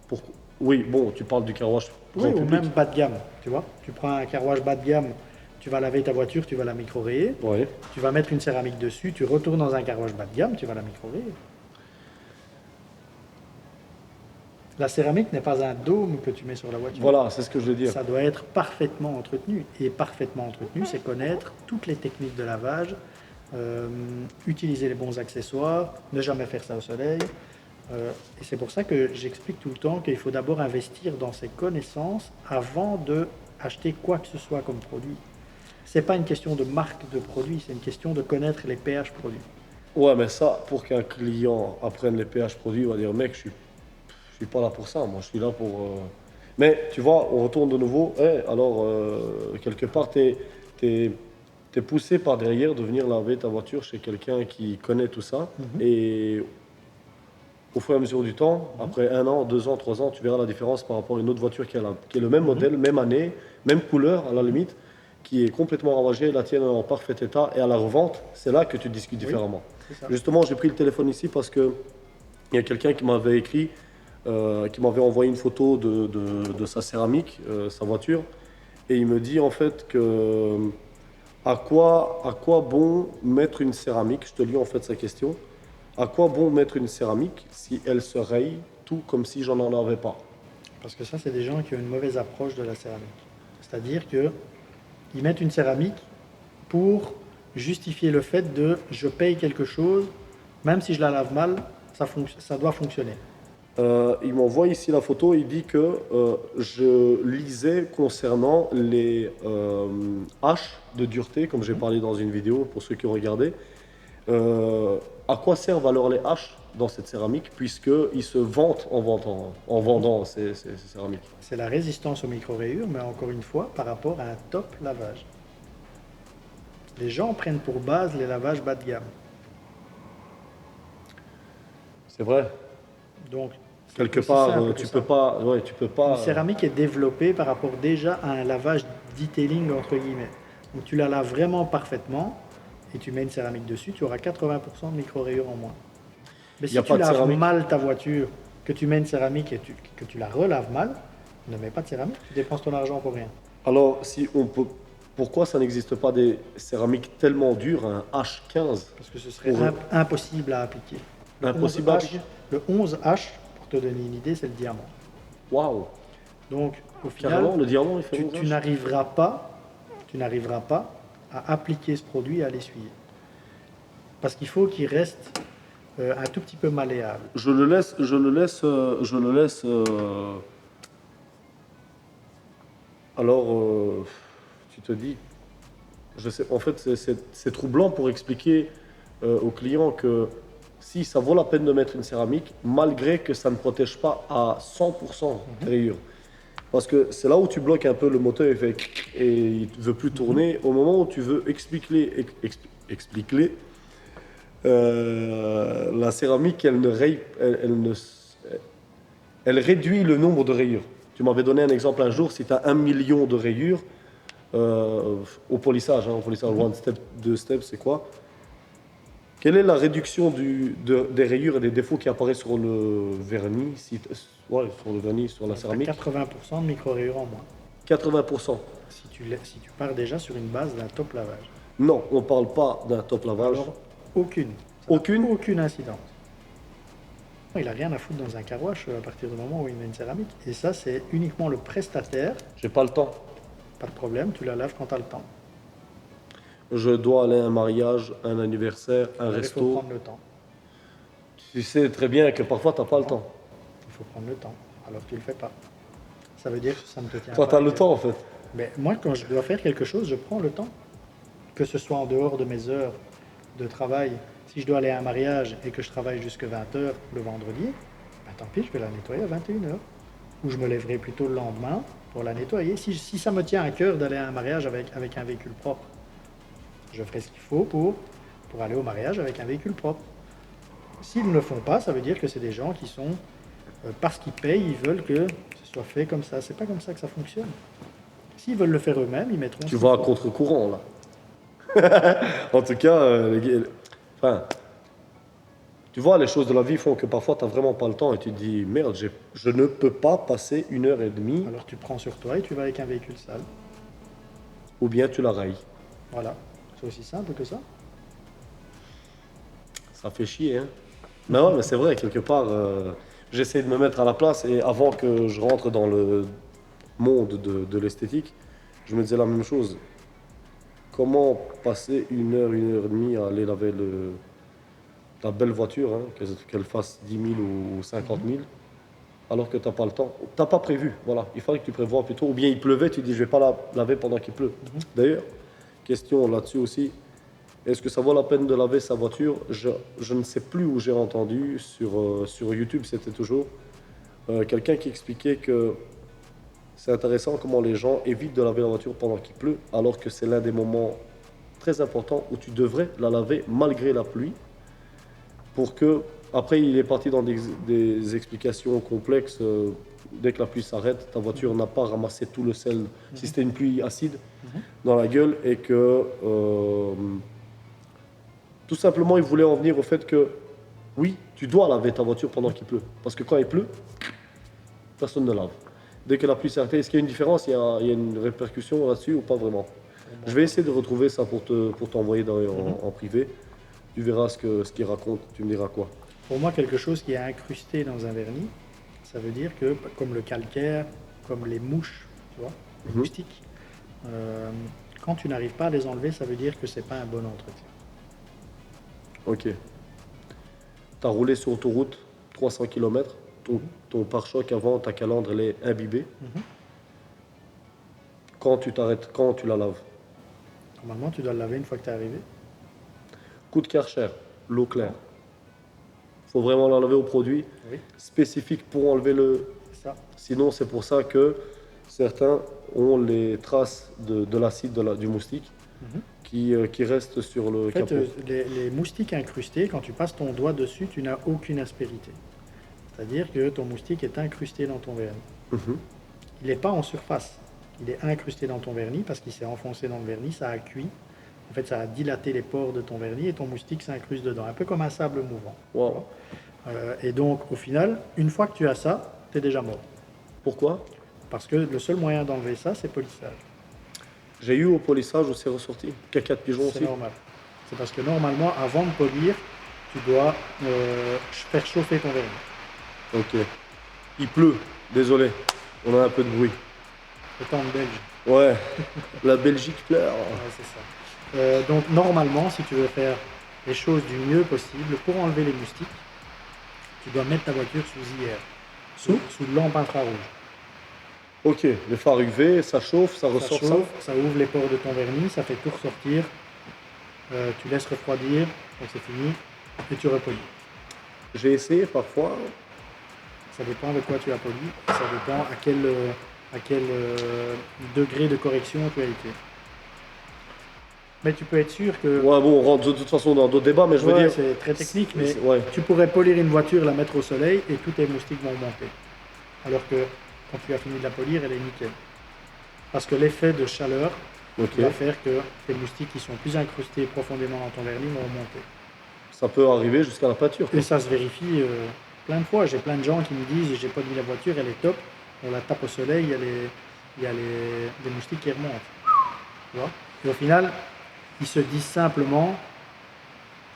Pourquoi? Oui, bon, tu parles du car wash Oui, grand ou public. même bas de gamme, tu vois. Tu prends un car wash bas de gamme, tu vas laver ta voiture, tu vas la micro-rayer, Ouais. tu vas mettre une céramique dessus, tu retournes dans un car wash bas de gamme, tu vas la micro-rayer. La céramique n'est pas un dôme que tu mets sur la voiture. Voilà, c'est ce que je veux dire. Ça doit être parfaitement entretenu. Et parfaitement entretenu, c'est connaître toutes les techniques de lavage, utiliser les bons accessoires, ne jamais faire ça au soleil. Et c'est pour ça que j'explique tout le temps qu'il faut d'abord investir dans ses connaissances avant de acheter quoi que ce soit comme produit. C'est pas une question de marque de produit, c'est une question de connaître les pH produits. Ouais, mais ça, pour qu'un client apprenne les pH produits, il va dire, mec, je suis pas là pour ça, moi, je suis là pour... Mais, tu vois, on retourne de nouveau, alors, quelque part, t'es poussé par derrière de venir laver ta voiture chez quelqu'un qui connaît tout ça, et au fur et à mesure du temps, après 1 an, 2 ans, 3 ans, tu verras la différence par rapport à une autre voiture qui est le même modèle, même année, même couleur, à la limite, qui est complètement ravagée, la tienne est en parfait état, et à la revente, c'est là que tu discutes différemment. C'est ça. Justement, j'ai pris le téléphone ici parce que il y a quelqu'un qui m'avait écrit, qui m'avait envoyé une photo de sa céramique, sa voiture, et il me dit en fait que à quoi bon mettre une céramique? Je te lis en fait sa question. À quoi bon mettre une céramique si elle se raye tout comme si j'en en avais pas? Parce que ça, c'est des gens qui ont une mauvaise approche de la céramique. C'est-à-dire qu'ils mettent une céramique pour justifier le fait de je paye quelque chose, même si je la lave mal, ça doit fonctionner. Il m'envoie ici la photo, il dit que je lisais concernant les haches de dureté, comme j'ai parlé dans une vidéo pour ceux qui ont regardé. À quoi servent alors les haches dans cette céramique, puisqu'ils se vantent en vendant ces céramiques? C'est la résistance aux micro-rayures, mais encore une fois, par rapport à un top lavage. Les gens prennent pour base les lavages bas de gamme. C'est vrai. Donc, c'est Quelque aussi part, simple que tu ça. peux pas, ouais, tu peux pas. Une céramique est développée par rapport déjà à un lavage detailing entre guillemets. Donc tu la laves vraiment parfaitement et tu mets une céramique dessus, tu auras 80% de micro-rayures en moins. Mais Y a si pas tu de laves céramique. mal ta voiture, que tu mets une céramique et que tu la relaves mal, Ne mets pas de céramique, tu dépenses ton argent pour rien. Alors, si on peut, pourquoi ça n'existe pas des céramiques tellement dures, un H15 Parce que ce serait pour impossible à appliquer. Le impossible à 11H, appliquer? le 11H, pour te donner une idée, c'est le diamant. Waouh! Donc, au Carrément, final, le diamant, il fait tu 11 H. n'arriveras pas à appliquer ce produit et à l'essuyer. Parce qu'il faut qu'il reste un tout petit peu malléable. Je le laisse. Alors, tu te dis, je sais, en fait, c'est troublant pour expliquer aux clients que si ça vaut la peine de mettre une céramique, malgré que ça ne protège pas à 100% tes rayures. Parce que c'est là où tu bloques un peu le moteur et il ne veut plus tourner. Au moment où tu veux expliquer la céramique, elle réduit le nombre de rayures. Tu m'avais donné un exemple un jour, si tu as 1 million de rayures, au polissage, au polissage one step, deux steps, c'est quoi? Quelle est la réduction des rayures et des défauts qui apparaissent sur le vernis, sur le vernis, sur la Tu as céramique? 80% de micro-rayures en moins. 80%. Si tu pars déjà sur une base d'un top lavage. Non, on ne parle pas d'un top lavage. Alors, aucune. Ça n'a Aucune? aucune incidence. Il n'a rien à foutre dans un car wash à partir du moment où il met une céramique. Et ça, c'est uniquement le prestataire. J'ai pas le temps. Pas de problème, tu la laves quand tu as le temps. Je dois aller à un mariage, un anniversaire, un Alors, il faut resto. prendre le temps. Tu sais très bien que parfois, tu n'as pas le temps. Il faut prendre le temps. Alors tu ne le fais pas. Ça veut dire que ça ne te tient Toi, pas. tu as le temps, en fait. Mais moi, quand je dois faire quelque chose, je prends le temps. Que ce soit en dehors de mes heures de travail. Si je dois aller à un mariage et que je travaille jusqu'à 20h le vendredi, ben, tant pis, je vais la nettoyer à 21h. Ou je me lèverai plutôt le lendemain pour la nettoyer. Si ça me tient à cœur d'aller à un mariage avec un véhicule propre, je ferai ce qu'il faut pour aller au mariage avec un véhicule propre. S'ils ne le font pas, ça veut dire que c'est des gens qui sont, parce qu'ils payent, ils veulent que ce soit fait comme ça. C'est pas comme ça que ça fonctionne. S'ils veulent le faire eux-mêmes, ils mettront. Tu vas à contre-courant, là. En tout cas, enfin, tu vois, les choses de la vie font que parfois, tu n'as vraiment pas le temps et tu te dis, merde, je ne peux pas passer 1 heure et demie, Alors tu prends sur toi et tu vas avec un véhicule sale. ou bien tu la rayes. Voilà. C'est aussi simple que ça. Ça fait chier, hein. Mais ouais, mais c'est vrai, quelque part, j'essaie de me mettre à la place et avant que je rentre dans le monde de l'esthétique, je me disais la même chose. Comment passer 1 heure et demie à aller laver ta belle voiture, hein, qu'elle fasse 10 000 ou 50 000, alors que tu n'as pas le temps. Tu n'as pas prévu, voilà. Il fallait que tu prévois plutôt. Ou bien il pleuvait, tu dis je vais pas la laver pendant qu'il pleut. D'ailleurs, question là-dessus aussi, est-ce que ça vaut la peine de laver sa voiture? Je ne sais plus où j'ai entendu, sur YouTube c'était toujours, quelqu'un qui expliquait que c'est intéressant comment les gens évitent de laver la voiture pendant qu'il pleut, alors que c'est l'un des moments très importants où tu devrais la laver malgré la pluie, pour que, après il est parti dans des explications complexes, dès que la pluie s'arrête, ta voiture n'a pas ramassé tout le sel, si c'était une pluie acide, dans la gueule, et que tout simplement il voulait en venir au fait que, oui, tu dois laver ta voiture pendant qu'il pleut, parce que quand il pleut, personne ne lave. Dès que la pluie s'arrête, est-ce qu'il y a une différence, il y a une répercussion là-dessus ou pas vraiment? Je vais essayer de retrouver ça pour t'envoyer en privé. Tu verras ce qu'il raconte, tu me diras quoi. Pour moi, quelque chose qui est incrusté dans un vernis, ça veut dire que, comme le calcaire, comme les mouches, tu vois, les moustiques, quand tu n'arrives pas à les enlever, ça veut dire que c'est pas un bon entretien. Ok. Tu as roulé sur autoroute 300 km, ton pare-choc avant, ta calandre, elle est imbibée. Quand tu t'arrêtes, quand tu la laves? Normalement, tu dois le laver une fois que tu es arrivé. Coup de Karcher, l'eau claire. Il faut vraiment la laver au produit Oui, spécifique pour enlever le... c'est ça. Sinon, c'est pour ça que certains ont les traces de l'acide du moustique qui restent sur le En fait, capot. les moustiques incrustés, quand tu passes ton doigt dessus, tu n'as aucune aspérité. C'est-à-dire que ton moustique est incrusté dans ton vernis. Il n'est pas en surface. Il est incrusté dans ton vernis parce qu'il s'est enfoncé dans le vernis, ça a cuit. En fait, ça a dilaté les pores de ton vernis et ton moustique s'incruste dedans, un peu comme un sable mouvant. Wow. Et donc, au final, une fois que tu as ça, tu es déjà mort. Pourquoi? Parce que le seul moyen d'enlever ça, c'est polissage. J'ai eu au polissage où c'est ressorti. Caca de pigeon C'est aussi. normal. C'est parce que normalement, avant de polir, tu dois faire chauffer ton vernis. Ok. Il pleut. Désolé. On a un peu de bruit. Le temps de belge. Ouais. La Belgique pleure. Ouais, c'est ça. Donc normalement, si tu veux faire les choses du mieux possible, pour enlever les moustiques, tu dois mettre ta voiture sous IR, sous lampe infrarouge. Ok. Les phares UV, ça chauffe, ça Ça ressort ça. chauffe, ça ouvre les pores de ton vernis, ça fait tout ressortir. Tu laisses refroidir, donc c'est fini, et tu repolis. J'ai essayé parfois. Ça dépend de quoi tu as poli, ça dépend à quel degré de correction tu as été. Mais tu peux être sûr que... Ouais, bon, on rentre de toute façon dans d'autres débats, mais je veux Ouais, dire. c'est très technique, mais Ouais. tu pourrais polir une voiture, la mettre au soleil et tous tes moustiques vont monter. Alors que quand tu as fini de la polir, elle est nickel. Parce que l'effet de chaleur Ok. va faire que tes moustiques qui sont plus incrustés profondément dans ton vernis vont monter. Ça peut arriver jusqu'à la peinture. Et ça se vérifie plein de fois. J'ai plein de gens qui me disent j'ai poli la voiture, elle est top. On la tape au soleil, il y a des moustiques qui remontent. Tu vois? Et au final, ils se disent simplement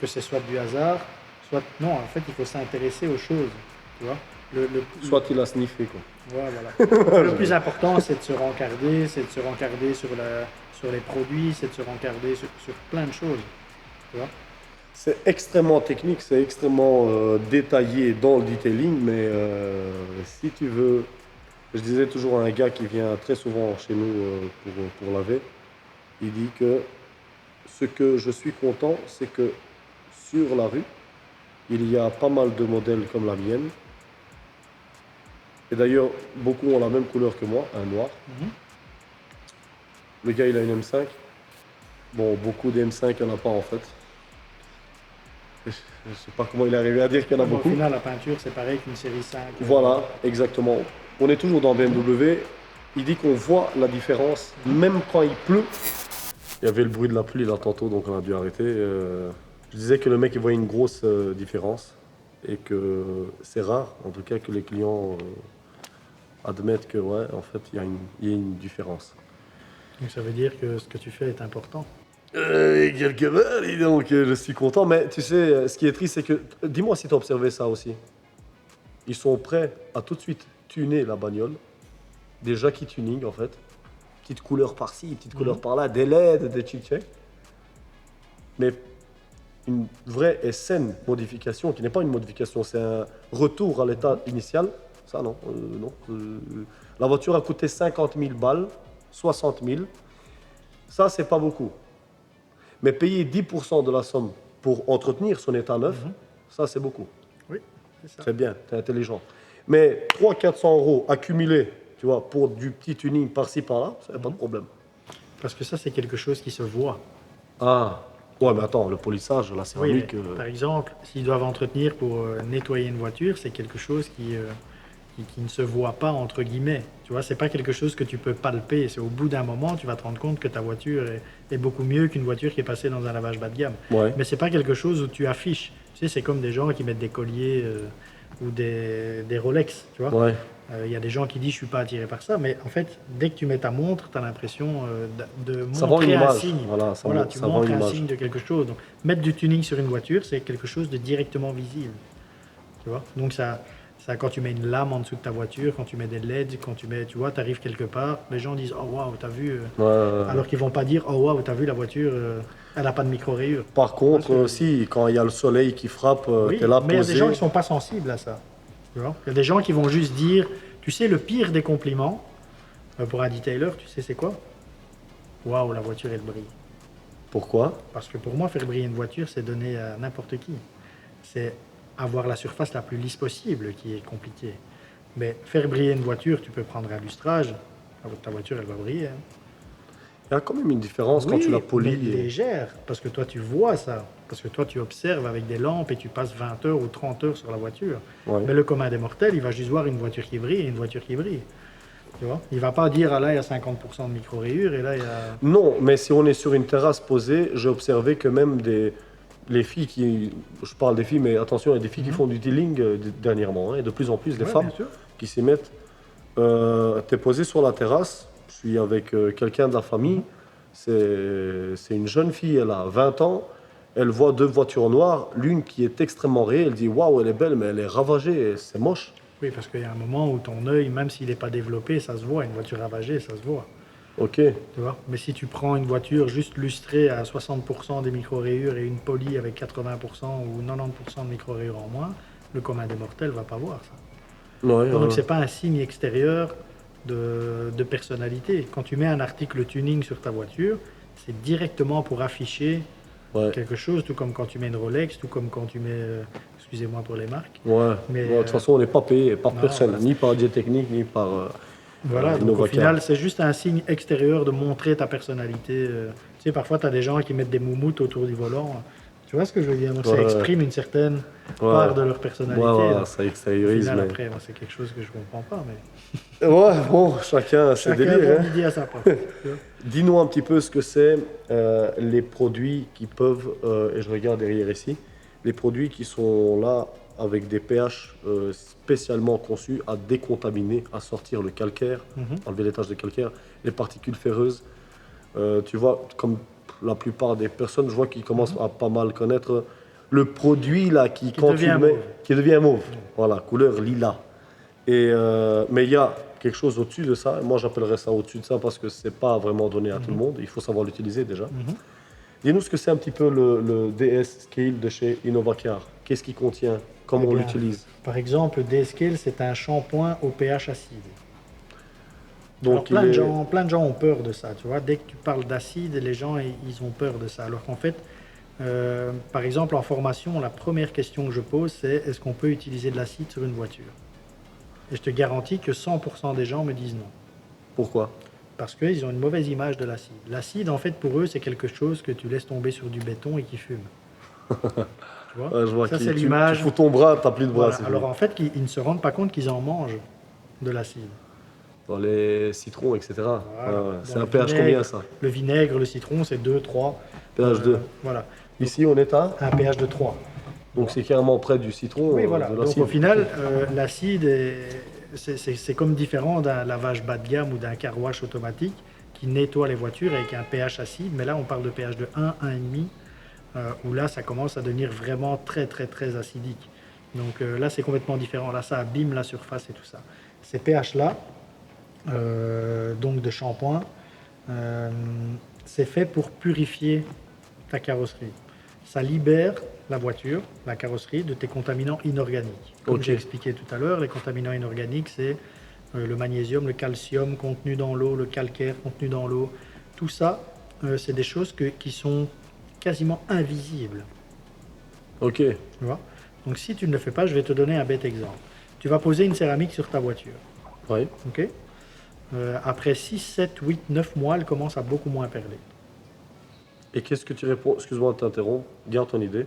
que c'est soit du hasard, soit non. En fait, il faut s'intéresser aux choses. Tu vois? Soit il a sniffé, quoi. Voilà. Le plus important, c'est de se rencarder, sur les produits, c'est de se rencarder sur plein de choses. Tu vois? C'est extrêmement technique, c'est extrêmement détaillé dans le detailing, mais si tu veux, je disais toujours à un gars qui vient très souvent chez nous pour laver, il dit que ce que je suis content, c'est que sur la rue, il y a pas mal de modèles comme la mienne. Et d'ailleurs, beaucoup ont la même couleur que moi, un noir. Mhm. Le gars, il a une M5. Bon, beaucoup des M5, il n'y en a pas en fait. Je ne sais pas comment il est arrivé à dire qu'il y en a beaucoup. Au final, la peinture, c'est pareil qu'une série 5. Voilà, exactement. On est toujours dans BMW. Il dit qu'on voit la différence, même quand il pleut. Il y avait le bruit de la pluie là tantôt, donc on a dû arrêter. Je disais que le mec il voyait une grosse différence et que c'est rare, en tout cas, que les clients admettent que ouais, en fait, il y a une différence. Donc ça veut dire que ce que tu fais est important. Quelque part, dis donc, je suis content. Mais tu sais, ce qui est triste, c'est que, dis-moi si tu as observé ça aussi. Ils sont prêts à tout de suite tuner la bagnole. Déjà qui tuning en fait. Petite couleur par-ci, petite couleur par-là, des LED, des chick-checks. Mais une vraie et saine modification, qui n'est pas une modification, c'est un retour à l'état initial. Ça non, non. La voiture a coûté 50 000 balles, 60 000. Ça, c'est pas beaucoup. Mais payer 10% de la somme pour entretenir son état neuf, ça c'est beaucoup. Oui, c'est ça. C'est bien, tu es intelligent. Mais 300-400 euros accumulés, tu vois, pour du petit tuning par-ci par-là, ça n'a pas de problème. Parce que ça, c'est quelque chose qui se voit. Ah, ouais, mais attends, le polissage, la Oui, céramique. mais, par exemple, s'ils doivent entretenir pour nettoyer une voiture, c'est quelque chose qui ne se voit pas, entre guillemets. Tu vois, c'est pas quelque chose que tu peux palper. C'est au bout d'un moment, tu vas te rendre compte que ta voiture est beaucoup mieux qu'une voiture qui est passée dans un lavage bas de gamme. Ouais. Mais c'est pas quelque chose où tu affiches. Tu sais, c'est comme des gens qui mettent des colliers ou des Rolex, tu vois. Ouais. Il y a des gens qui disent je suis pas attiré par ça, mais en fait, dès que tu mets ta montre, tu as l'impression de Ça vend montrer une un image. signe. Voilà, Tu ça vend montres une un image. signe de quelque chose. Donc, mettre du tuning sur une voiture, c'est quelque chose de directement visible. Tu vois. Donc ça, quand tu mets une lame en dessous de ta voiture, quand tu mets des LED, quand tu mets, tu vois, tu arrives quelque part, les gens disent oh waouh, t'as vu. Alors qu'ils vont pas dire oh waouh, t'as vu la voiture, elle a pas de micro-rayures. Par contre, Parce que- aussi, quand il y a le soleil qui frappe, Oui, tu es là mais il y a posé. des gens qui sont pas sensibles à ça. Tu vois. Il y a des gens qui vont juste dire, tu sais, le pire des compliments pour un detailer, tu sais c'est quoi? Waouh, la voiture elle brille. Pourquoi? Parce que pour moi, faire briller une voiture, c'est donner à n'importe qui. C'est avoir la surface la plus lisse possible qui est compliqué. Mais faire briller une voiture, tu peux prendre un lustrage, ta voiture elle va briller. Hein. Il y a quand même une différence quand Oui, tu la mais polis. légère, parce que toi tu vois ça. Parce que toi tu observes avec des lampes et tu passes 20 heures ou 30 heures sur la voiture. Ouais. Mais le commun des mortels, il va juste voir une voiture qui brille et une voiture qui brille. Tu vois? Il va pas dire, ah là il y a 50% de micro-rayures et là il y a... Non, mais si on est sur une terrasse posée, j'ai observé que même les filles qui... Je parle des filles, mais attention, il y a des filles qui font du dealing dernièrement, hein, et de plus en plus, les Ouais, femmes bien sûr. qui s'y mettent. Tu es posé sur la terrasse, je suis avec quelqu'un de la famille, c'est une jeune fille, elle a 20 ans, elle voit deux voitures noires, l'une qui est extrêmement rayée, elle dit waouh, elle est belle, mais elle est ravagée, c'est moche. Oui, parce qu'il y a un moment où ton œil, même s'il n'est pas développé, ça se voit. Une voiture ravagée, ça se voit. Ok, Tu vois? Mais si tu prends une voiture juste lustrée à 60% des micro-rayures et une polie avec 80% ou 90% de micro-rayures en moins, le commun des mortels va pas voir ça. ouais, Donc c'est pas un signe extérieur de personnalité. Quand tu mets un article tuning sur ta voiture, c'est directement pour afficher ouais, quelque chose, tout comme quand tu mets une Rolex, tout comme quand tu mets, excusez-moi pour les marques, ouais. mais Ouais, de toute façon, on n'est pas payé par non, personne, voilà. ni par Jet Technique, ni par Voilà, donc au Innovacar. final, c'est juste un signe extérieur de montrer ta personnalité. Tu sais, parfois, tu as des gens qui mettent des moumoutes autour du volant. Tu vois ce que je veux dire? Donc, ça Ouais, exprime une certaine ouais. part de leur Ouais, personnalité. voilà, Donc, ça au extériorise, final, mais... après, moi, c'est quelque chose que je comprends pas, mais Ouais, bon, chacun ses chacun délires, son hein. idée à sa porte. Tu vois. Dis-nous un petit peu ce que c'est les produits qui peuvent, et je regarde derrière ici, les produits qui sont là avec des pH spécialement conçus à décontaminer, à sortir le calcaire, enlever les taches de calcaire, les particules ferreuses. Tu vois, comme la plupart des personnes, je vois qu'ils commencent à pas mal connaître le produit là qui, Qui quand tu devient le mets, mauve. qui devient mauve. Voilà, couleur lilas. Et, mais il y a quelque chose au-dessus de ça. Moi, j'appellerais ça au-dessus de ça parce que c'est pas vraiment donné à tout le monde. Il faut savoir l'utiliser déjà. Dis-nous ce que c'est un petit peu le DS Scale de chez Innovacar. Qu'est-ce qu'il contient? Comment Eh on bien, l'utilise? par exemple, le D-Scale, c'est un shampoing au pH acide. Alors, Donc, il est... plein de gens ont peur de ça, tu vois. Dès que tu parles d'acide, les gens, ils ont peur de ça. Alors qu'en fait, par exemple, en formation, la première question que je pose, c'est est-ce qu'on peut utiliser de l'acide sur une voiture? Et je te garantis que 100% des gens me disent non. Pourquoi? Parce qu'ils ont une mauvaise image de l'acide. L'acide, en fait, pour eux, c'est quelque chose que tu laisses tomber sur du béton et qui fume. Tu vois? Ouais, je vois Ça, que c'est tu l'image. fous ton bras, t'as plus de bras. Voilà. c'est Alors, fini. en fait, ils ne se rendent pas compte qu'ils en mangent de l'acide. Dans les citrons, etc. Voilà. Ouais, ouais. Dans C'est le un pH combien vinaigre, ça? le vinaigre, le citron, c'est 2, 3. pH 2. Voilà. Ici, on est à... Un pH de 3. Donc c'est carrément près du citron, Oui, voilà. de Donc l'acide. au final, l'acide, c'est comme différent d'un lavage bas de gamme ou d'un car wash automatique qui nettoie les voitures avec un pH acide. Mais là, on parle de pH de 1, 1,5, où là, ça commence à devenir vraiment très, très, très acidique. Donc là, c'est complètement différent. Là, ça abîme la surface et tout ça. Ces pH-là, donc de shampoing, c'est fait pour purifier ta carrosserie. Ça libère la voiture, la carrosserie, de tes contaminants inorganiques. Comme Ok. j'ai expliqué tout à l'heure, les contaminants inorganiques, c'est le magnésium, le calcium contenu dans l'eau, le calcaire contenu dans l'eau. Tout ça, c'est des choses qui sont quasiment invisibles. Ok. Tu vois? Donc si tu ne le fais pas, je vais te donner un bête exemple. Tu vas poser une céramique sur ta voiture. Ouais. Ok? Après 6, 7, 8, 9 mois, elle commence à beaucoup moins perler. Et qu'est-ce que tu réponds? Excuse-moi de t'interrompre, garde ton idée.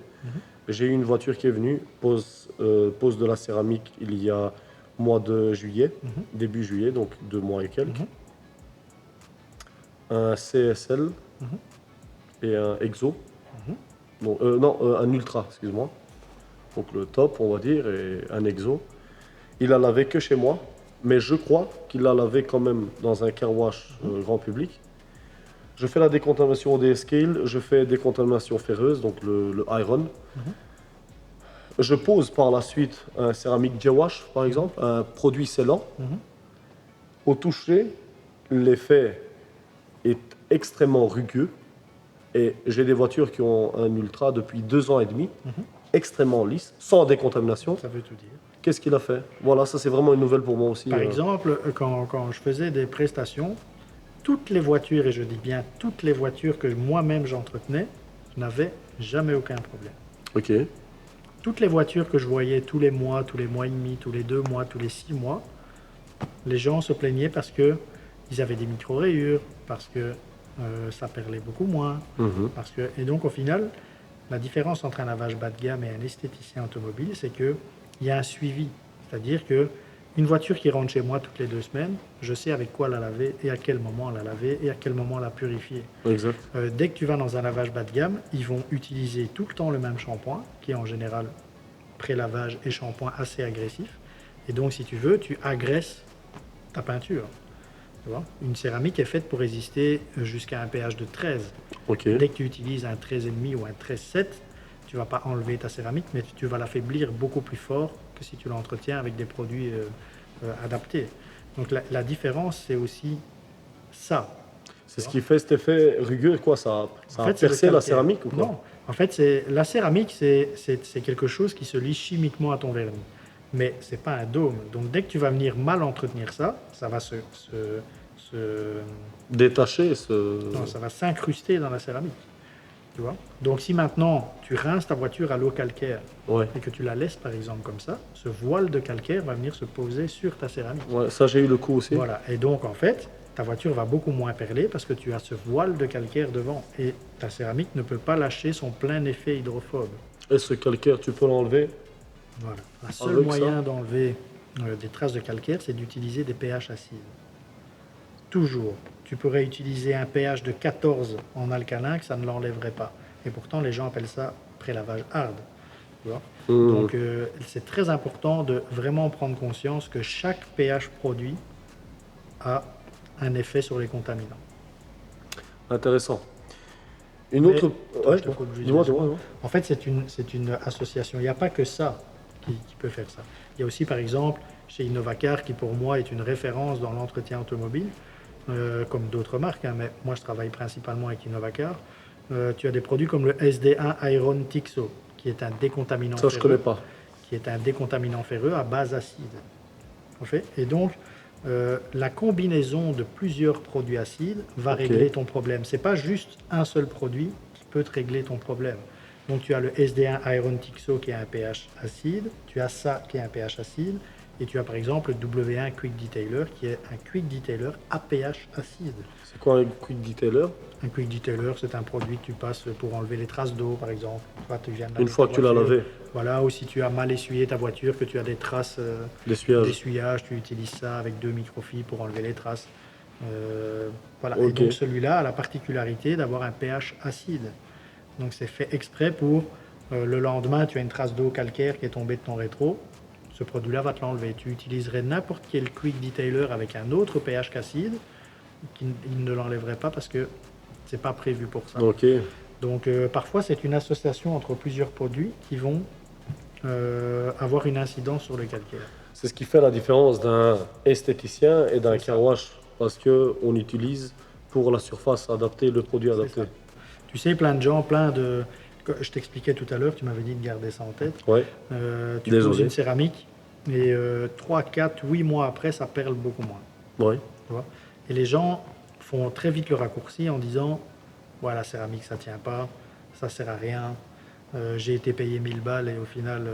J'ai eu une voiture qui est venue, pose de la céramique il y a mois de juillet, début juillet, donc 2 mois et quelques. Un CSL et un Exo. Donc, non, un Ultra, excuse-moi. Donc le top, on va dire, et un Exo. Il l'a lavé que chez moi, mais je crois qu'il l'a lavé quand même dans un car wash grand public. Je fais la décontamination des scales, je fais décontamination ferreuse, donc le iron. Je pose par la suite un céramique J-Wash, par exemple, un produit scellant. Au toucher, l'effet est extrêmement rugueux. Et j'ai des voitures qui ont un Ultra depuis 2 ans et demi, extrêmement lisse, sans décontamination. Ça veut tout dire. Qu'est-ce qu'il a fait? Voilà, ça c'est vraiment une nouvelle pour moi aussi. Par exemple, quand je faisais des prestations, toutes les voitures, et je dis bien toutes les voitures que moi-même j'entretenais, n'avaient jamais aucun problème. Ok, Toutes les voitures que je voyais tous les mois et demi, tous les 2 mois, tous les 6 mois, les gens se plaignaient parce qu'ils avaient des micro-rayures, parce que ça perlait beaucoup moins. Et donc au final, la différence entre un lavage bas de gamme et un esthéticien automobile, c'est qu'il y a un suivi. C'est-à-dire que une voiture qui rentre chez moi toutes les 2 semaines, je sais avec quoi la laver et à quel moment la laver et à quel moment la purifier. exact. Dès que tu vas dans un lavage bas de gamme, ils vont utiliser tout le temps le même shampoing, qui est en général pré-lavage et shampoing assez agressif. Et donc, si tu veux, tu agresses ta peinture. Tu vois, une céramique est faite pour résister jusqu'à un pH de 13. Ok. Dès que tu utilises un 13,5 ou un 13,7, tu ne vas pas enlever ta céramique, mais tu vas l'affaiblir beaucoup plus fort que si tu l'entretiens avec des produits adaptés. Donc la différence, c'est aussi ça. C'est ce qui fait cet effet rugueux, quoi. Ça En a fait, c'est le percé la calcaire. céramique ou quoi? Non, en fait, la céramique, c'est quelque chose qui se lie chimiquement à ton vernis. Mais ce n'est pas un dôme. Donc dès que tu vas venir mal entretenir ça, ça va Détaché, non, ça va s'incruster dans la céramique. Tu vois? Donc si maintenant tu rinces ta voiture à l'eau calcaire Ouais. et que tu la laisses par exemple comme ça, ce voile de calcaire va venir se poser sur ta céramique. Ouais, ça j'ai eu le coup aussi. Voilà. Et donc en fait, ta voiture va beaucoup moins perler parce que tu as ce voile de calcaire devant et ta céramique ne peut pas lâcher son plein effet hydrophobe. Et ce calcaire, tu peux l'enlever? Voilà. Le seul Avec moyen ça d'enlever des traces de calcaire, c'est d'utiliser des pH acides. Toujours. Tu pourrais utiliser un pH de 14 en alcalin que ça ne l'enlèverait pas. Et pourtant, les gens appellent ça prélavage hard. Tu vois. Donc, c'est très important de vraiment prendre conscience que chaque pH produit a un effet sur les contaminants. Intéressant. Une Mais- autre. Attends, Ouais, je te coupe juste dis-moi, deux dis-moi. secondes. En fait, c'est une association. Il n'y a pas que ça qui peut faire ça. Il y a aussi, par exemple, chez Innovacar, qui pour moi est une référence dans l'entretien automobile, comme d'autres marques, hein, mais moi je travaille principalement avec Innovacar. Tu as des produits comme le SD1 Iron Tixo, qui est un décontaminant Ça, je ferreux, connais pas. qui est un décontaminant ferreux à base acide. En fait. Et donc, la combinaison de plusieurs produits acides va Ok. régler ton problème. C'est pas juste un seul produit qui peut te régler ton problème. Donc tu as le SD1 Iron Tixo qui a un pH acide, tu as ça qui a un pH acide, et tu as par exemple le W1 Quick Detailer qui est un Quick Detailer à pH acide. C'est quoi un quick detailer? Un Quick Detailer, c'est un produit que tu passes pour enlever les traces d'eau, par exemple. Toi, tu viens de Une laver fois ta que tu l'as voiture. lavé, Voilà, ou si tu as mal essuyé ta voiture, que tu as des traces l'essuyage. d'essuyage, tu utilises ça avec 2 microfibres pour enlever les traces. Voilà. Et Ok. donc celui-là a la particularité d'avoir un pH acide. Donc c'est fait exprès pour le lendemain, tu as une trace d'eau calcaire qui est tombée de ton rétro. Ce produit-là va te l'enlever. Tu utiliserais n'importe quel Quick Detailer avec un autre pH qu'acide, il ne l'enlèverait pas parce que c'est pas prévu pour ça. Ok. Donc parfois c'est une association entre plusieurs produits qui vont avoir une incidence sur le calcaire. C'est ce qui fait la différence d'un esthéticien et d'un C'est ça. car wash, parce que on utilise pour la surface adaptée le produit adapté. ça. Tu sais, plein de gens, je t'expliquais tout à l'heure, tu m'avais dit de garder ça en tête. Ouais. Tu Désolé. poses une céramique et 3, 4, 8 mois après, ça perle beaucoup moins. Ouais. Tu vois. Et les gens font très vite le raccourci en disant ouais, la céramique, ça tient pas, ça sert à rien. J'ai été payé 1000 balles et au final.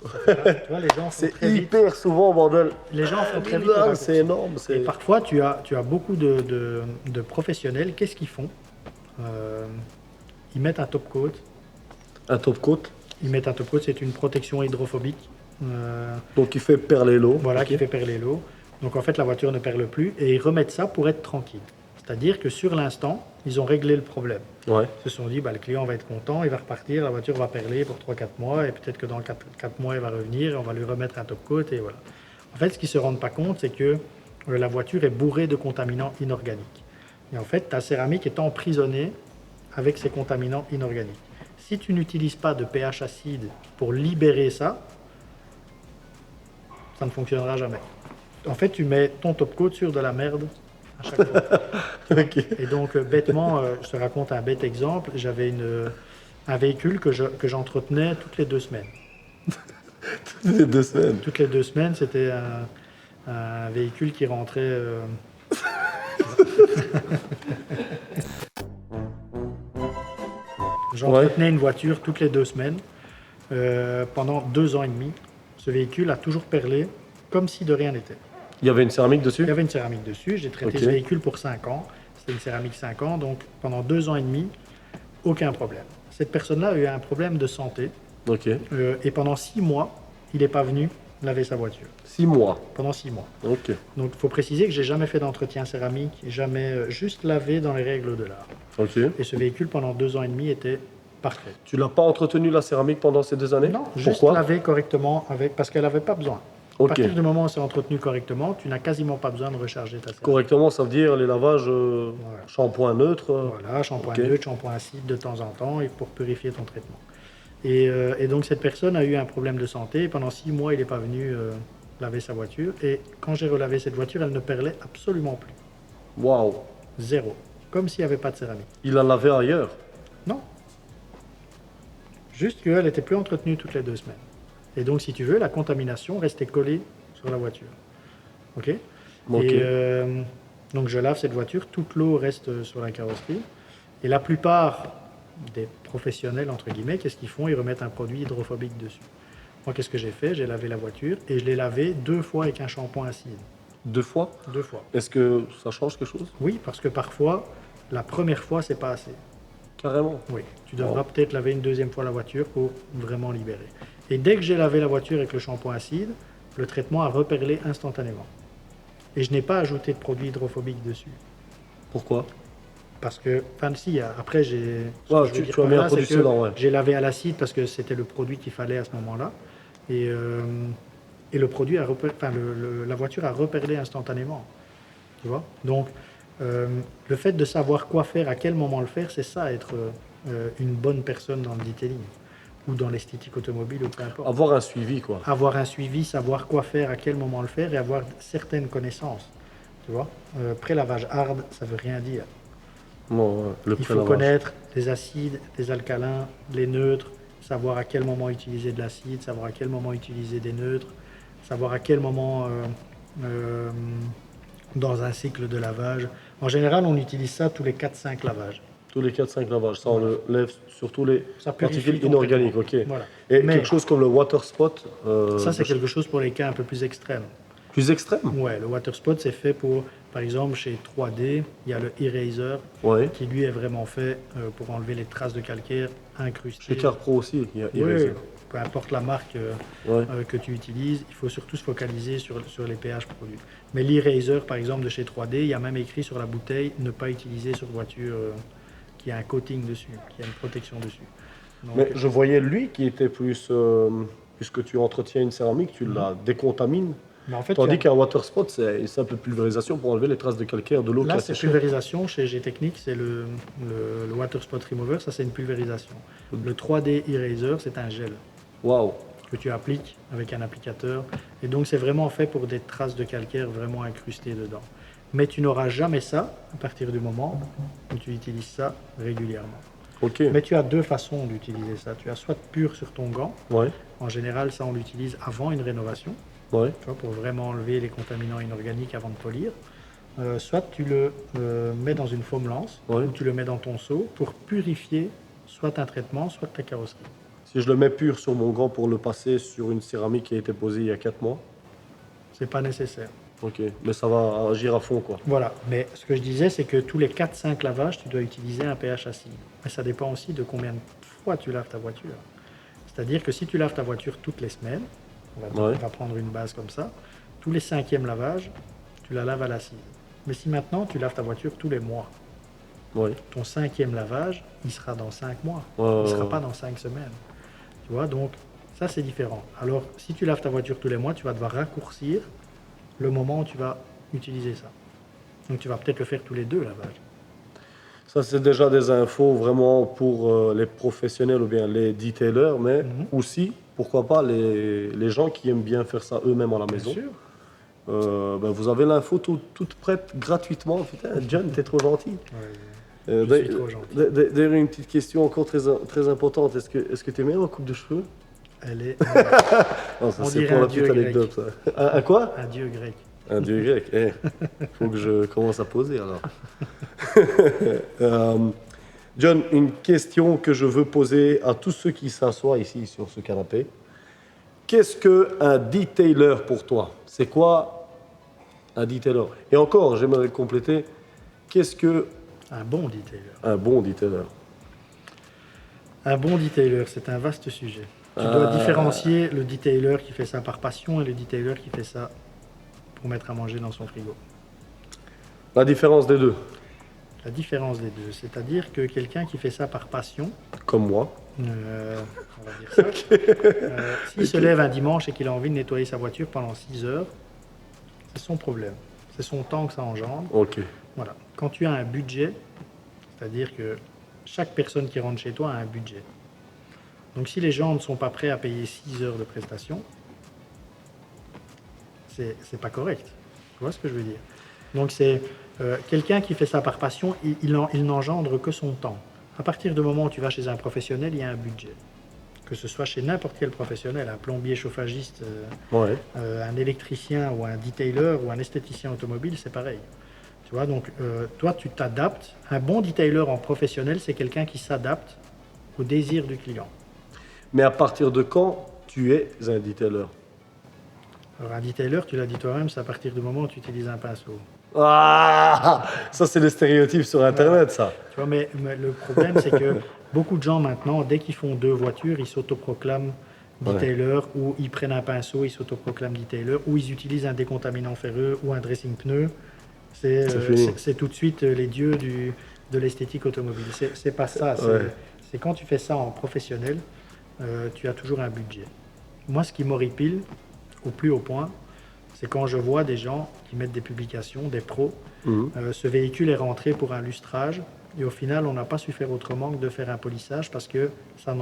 Ça fait pas. Tu vois, les gens font C'est très vite. hyper souvent, bordel. Les gens font très vite 1000 le balles, raccourci. c'est énorme. Et C'est... parfois, tu as beaucoup de professionnels. Qu'est-ce qu'ils font? Ils mettent un top coat. Un top coat, Ils mettent un top coat, c'est une protection hydrophobique. donc il fait perler l'eau. Voilà, Ok. qui fait perler l'eau. Donc en fait, la voiture ne perle plus et ils remettent ça pour être tranquille. C'est-à-dire que sur l'instant, ils ont réglé le problème. Ouais. Ils se sont dit, bah, le client va être content, il va repartir, la voiture va perler pour 3-4 mois et peut-être que dans 4 mois, il va revenir et on va lui remettre un top coat et voilà. En fait, ce qu'ils ne se rendent pas compte, c'est que la voiture est bourrée de contaminants inorganiques. Et en fait, ta céramique est emprisonnée avec ces contaminants inorganiques. Si tu n'utilises pas de pH acide pour libérer ça, ça ne fonctionnera jamais. En fait, tu mets ton top coat sur de la merde à chaque fois. Ok. Et donc, bêtement, je te raconte un bête exemple. J'avais un véhicule que j'entretenais toutes les 2 semaines. C'est 2 semaines. Toutes les 2 semaines, c'était un véhicule qui rentrait. J'entretenais une voiture toutes les 2 semaines pendant 2 ans et demi. Ce véhicule a toujours perlé comme si de rien n'était. Il y avait une céramique Il dessus? y avait une céramique dessus. J'ai traité Ok. ce véhicule pour 5 ans. C'était une céramique 5 ans. Donc pendant 2 ans et demi, aucun problème. Cette personne-là a eu un problème de santé. Ok. Et pendant 6 mois, il n'est pas venu laver sa voiture. 6 mois. Pendant 6 mois. Ok. Donc il faut préciser que j'ai jamais fait d'entretien céramique, jamais juste lavé dans les règles de l'art. Ok. Et ce véhicule pendant 2 ans et demi était parfait. Tu l'as pas entretenu la céramique pendant ces 2 années? Non, juste Pourquoi? lavé correctement parce qu'elle n'avait pas besoin. À Ok. partir du moment où c'est entretenu correctement, tu n'as quasiment pas besoin de recharger ta céramique. Correctement, ça veut dire les lavages Voilà. shampoing neutre. Voilà, shampoing Ok. neutre, shampoing acide de temps en temps et pour purifier ton traitement. Et donc cette personne a eu un problème de santé. Pendant 6 mois, il n'est pas venu laver sa voiture. Et quand j'ai relavé cette voiture, elle ne perlait absolument plus. Waouh. Zéro. Comme s'il n'y avait pas de céramique. Il a lavé ailleurs. Non. Juste qu'elle n'était plus entretenue toutes les 2 semaines. Et donc, si tu veux, la contamination restait collée sur la voiture. OK. Ok. Et donc, je lave cette voiture. Toute l'eau reste sur la carrosserie. Et la plupart des professionnels, entre guillemets, qu'est-ce qu'ils font? Ils remettent un produit hydrophobique dessus. Moi, qu'est-ce que j'ai fait? J'ai lavé la voiture et je l'ai lavée 2 fois avec un shampoing acide. 2 fois. 2 fois. Est-ce que ça change quelque chose? Oui, parce que parfois, la première fois, c'est pas assez. Carrément. Oui, tu devras peut-être laver une 2e fois la voiture pour vraiment libérer. Et dès que j'ai lavé la voiture avec le shampoing acide, le traitement a reperlé instantanément. Et je n'ai pas ajouté de produit hydrophobique dessus. Pourquoi? Parce que, enfin si, après j'ai... ce Ouais, que je veux tu dire as par mis un là, produit c'est que dedans, ouais. j'ai lavé à l'acide parce que c'était le produit qu'il fallait à ce moment-là. Et le produit a la voiture a reperlé instantanément. Tu vois? Donc, le fait de savoir quoi faire, à quel moment le faire, c'est ça, être une bonne personne dans le detailing ou dans l'esthétique automobile ou peu importe. Avoir un suivi, quoi. Avoir un suivi, savoir quoi faire, à quel moment le faire et avoir certaines connaissances. Tu vois? Pré-lavage hard, ça veut rien dire. Non, le Il faut prélavage. connaître les acides, les alcalins, les neutres, savoir à quel moment utiliser de l'acide, savoir à quel moment utiliser des neutres, savoir à quel moment dans un cycle de lavage. En général, on utilise ça tous les 4-5 lavages. Tous les 4-5 lavages. Ça, on le lève sur tous les Ça purifie particules ton inorganiques, ok. traitement. Voilà. Et Mais quelque chose comme le water spot. ça, c'est quelque chose pour les cas un peu plus extrêmes. Plus extrême. Ouais, le water spot, c'est fait pour, par exemple, chez 3D, il y a le eraser Ouais. qui lui est vraiment fait pour enlever les traces de calcaire incrustées. Chez CarPro aussi, il y a Oui, Eraser. peu importe la marque Ouais. que tu utilises, il faut surtout se focaliser sur les pH produits. Mais l'e-razor, par exemple, de chez 3D, il y a même écrit sur la bouteille ne pas utiliser sur voiture qui a un coating dessus, qui a une protection dessus. Donc, Mais je voyais lui qui était plus. Puisque tu entretiens une céramique, tu la décontamines. mais en fait, Tandis qu'un water spot, c'est une simple pulvérisation pour enlever les traces de calcaire de l'eau qui là, a c'est séché. pulvérisation. Chez G-Technique, c'est le Water Spot Remover, ça c'est une pulvérisation. Le 3D Eraser, c'est un gel Waouh. que tu appliques avec un applicateur. Et donc, c'est vraiment fait pour des traces de calcaire vraiment incrustées dedans. Mais tu n'auras jamais ça à partir du moment où tu utilises ça régulièrement. Ok. Mais tu as 2 façons d'utiliser ça. Tu as soit pur sur ton gant. Ouais. En général, ça, on l'utilise avant une rénovation, Ouais. tu vois, pour vraiment enlever les contaminants inorganiques avant de polir. Soit tu le mets dans une foam lance, Ouais. ou tu le mets dans ton seau pour purifier soit un traitement, soit ta carrosserie. Si je le mets pur sur mon gant pour le passer sur une céramique qui a été posée il y a 4 mois. C'est pas nécessaire. Ok. Mais ça va agir à fond, quoi. Voilà, mais ce que je disais, c'est que tous les 4-5 lavages, tu dois utiliser un pH acide. Mais ça dépend aussi de combien de fois tu laves ta voiture. C'est-à-dire que si tu laves ta voiture toutes les semaines, on va prendre une base comme ça, tous les 5e lavages, tu la laves à l'acide. Mais si maintenant tu laves ta voiture tous les mois, Ouais. ton 5e lavage, il sera dans 5 mois. Ouais, Il ne sera ouais, pas dans 5 semaines. Tu vois, donc ça c'est différent. Alors si tu laves ta voiture tous les mois, tu vas devoir raccourcir le moment où tu vas utiliser ça. Donc tu vas peut-être le faire tous les 2 lavages. Ça, c'est déjà des infos vraiment pour les professionnels ou bien les detailers, mais aussi, pourquoi pas, les gens qui aiment bien faire ça eux-mêmes à la maison. Bien sûr. Ben, vous avez l'info toute prête gratuitement. Putain, John, t'es trop gentil. Ouais, je suis trop gentil. D'ailleurs, une petite question encore très importante. Est-ce que tu aimes ma coupe de cheveux? Elle est Non, ça On c'est dirait pour un la petite dieu anecdote. Ça. Un quoi? un dieu grec. Un dieu grec. Faut que je commence à poser alors. John, une question que je veux poser à tous ceux qui s'assoient ici sur ce canapé. Qu'est-ce qu'un detailer pour toi? C'est quoi un detailer? Et encore, j'aimerais compléter. Qu'est-ce que Un bon detailer. un bon detailer? Un bon detailer, c'est un vaste sujet. Tu dois différencier le detailer qui fait ça par passion et le detailer qui fait ça pour mettre à manger dans son frigo. La différence des deux. la différence des deux. C'est-à-dire que quelqu'un qui fait ça par passion, Comme moi. on va dire ça, s'il se lève un dimanche et qu'il a envie de nettoyer sa voiture pendant 6 heures, c'est son problème. C'est son temps que ça engendre. Ok. Voilà. Quand tu as un budget, c'est-à-dire que chaque personne qui rentre chez toi a un budget. Donc si les gens ne sont pas prêts à payer 6 heures de prestation, c'est pas correct. Tu vois ce que je veux dire? Donc c'est quelqu'un qui fait ça par passion, il n'engendre que son temps. À partir du moment où tu vas chez un professionnel, il y a un budget. Que ce soit chez n'importe quel professionnel, un plombier chauffagiste, Ouais. un électricien ou un detailer ou un esthéticien automobile, c'est pareil. Tu vois, donc toi, tu t'adaptes. Un bon detailer en professionnel, c'est quelqu'un qui s'adapte au désir du client. Mais à partir de quand tu es un detailer? Alors, un detailer, tu l'as dit toi-même, c'est à partir du moment où tu utilises un pinceau. Ah, ça c'est le stéréotype sur Internet, ça. Tu vois, mais le problème, c'est que beaucoup de gens maintenant, dès qu'ils font 2 voitures, ils s'autoproclament detailer, ou ils prennent un pinceau, ils s'autoproclament detailer, ou ils utilisent un décontaminant ferreux ou un dressing pneu. C'est tout de suite les dieux de l'esthétique automobile. C'est pas ça. C'est quand tu fais ça en professionnel, tu as toujours un budget. Moi, ce qui m'horripile au plus haut point, c'est quand je vois des gens qui mettent des publications, des pros, ce véhicule est rentré pour un lustrage, et au final, on n'a pas su faire autrement que de faire un polissage parce que ça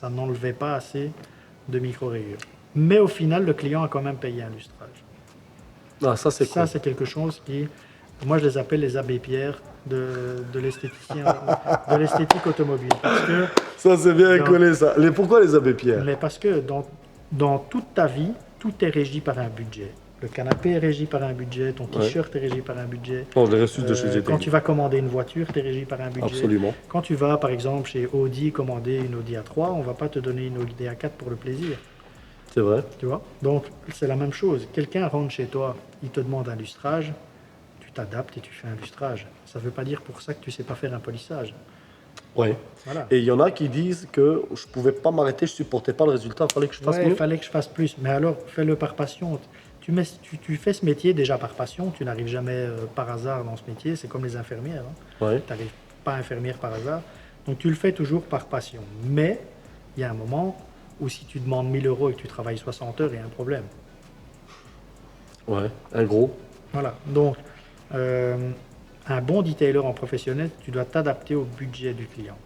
n'enlevait pas assez de micro-rayures. Mais au final, le client a quand même payé un lustrage. Ah, ça c'est Ça, cool. c'est quelque chose qui... Moi, je les appelle les abbés Pierre de l'esthéticien, de l'esthétique automobile. Parce que, Ça c'est bien collé, ça. Pourquoi les abbés Pierre? mais parce que dans toute ta vie, tout est régi par un budget. Le canapé est régi par un budget, ton t-shirt est régi par un budget. Non, je l'ai reçu de chez GT. Quand tu vas commander une voiture, tu es régi par un budget. Absolument. Quand tu vas, par exemple, chez Audi commander une Audi A3, on ne va pas te donner une Audi A4 pour le plaisir. C'est vrai. Tu vois? Donc, c'est la même chose. Quelqu'un rentre chez toi, il te demande un lustrage, tu t'adaptes et tu fais un lustrage. Ça ne veut pas dire pour ça que tu ne sais pas faire un polissage. Ouais. Voilà. Et il y en a qui disent que je pouvais pas m'arrêter, je supportais pas le résultat, il fallait que je fasse Ouais, mieux. il fallait que je fasse plus. Mais alors, fais-le par passion. Tu fais ce métier déjà par passion. Tu n'arrives jamais par hasard dans ce métier. C'est comme les infirmières. Hein. Ouais. Tu n'arrives pas infirmière par hasard. Donc, tu le fais toujours par passion. Mais il y a un moment où si tu demandes 1 000 € et que tu travailles 60 heures, il y a un problème. Ouais. Un gros. Voilà. Donc, un bon detailer en professionnel, tu dois t'adapter au budget du client.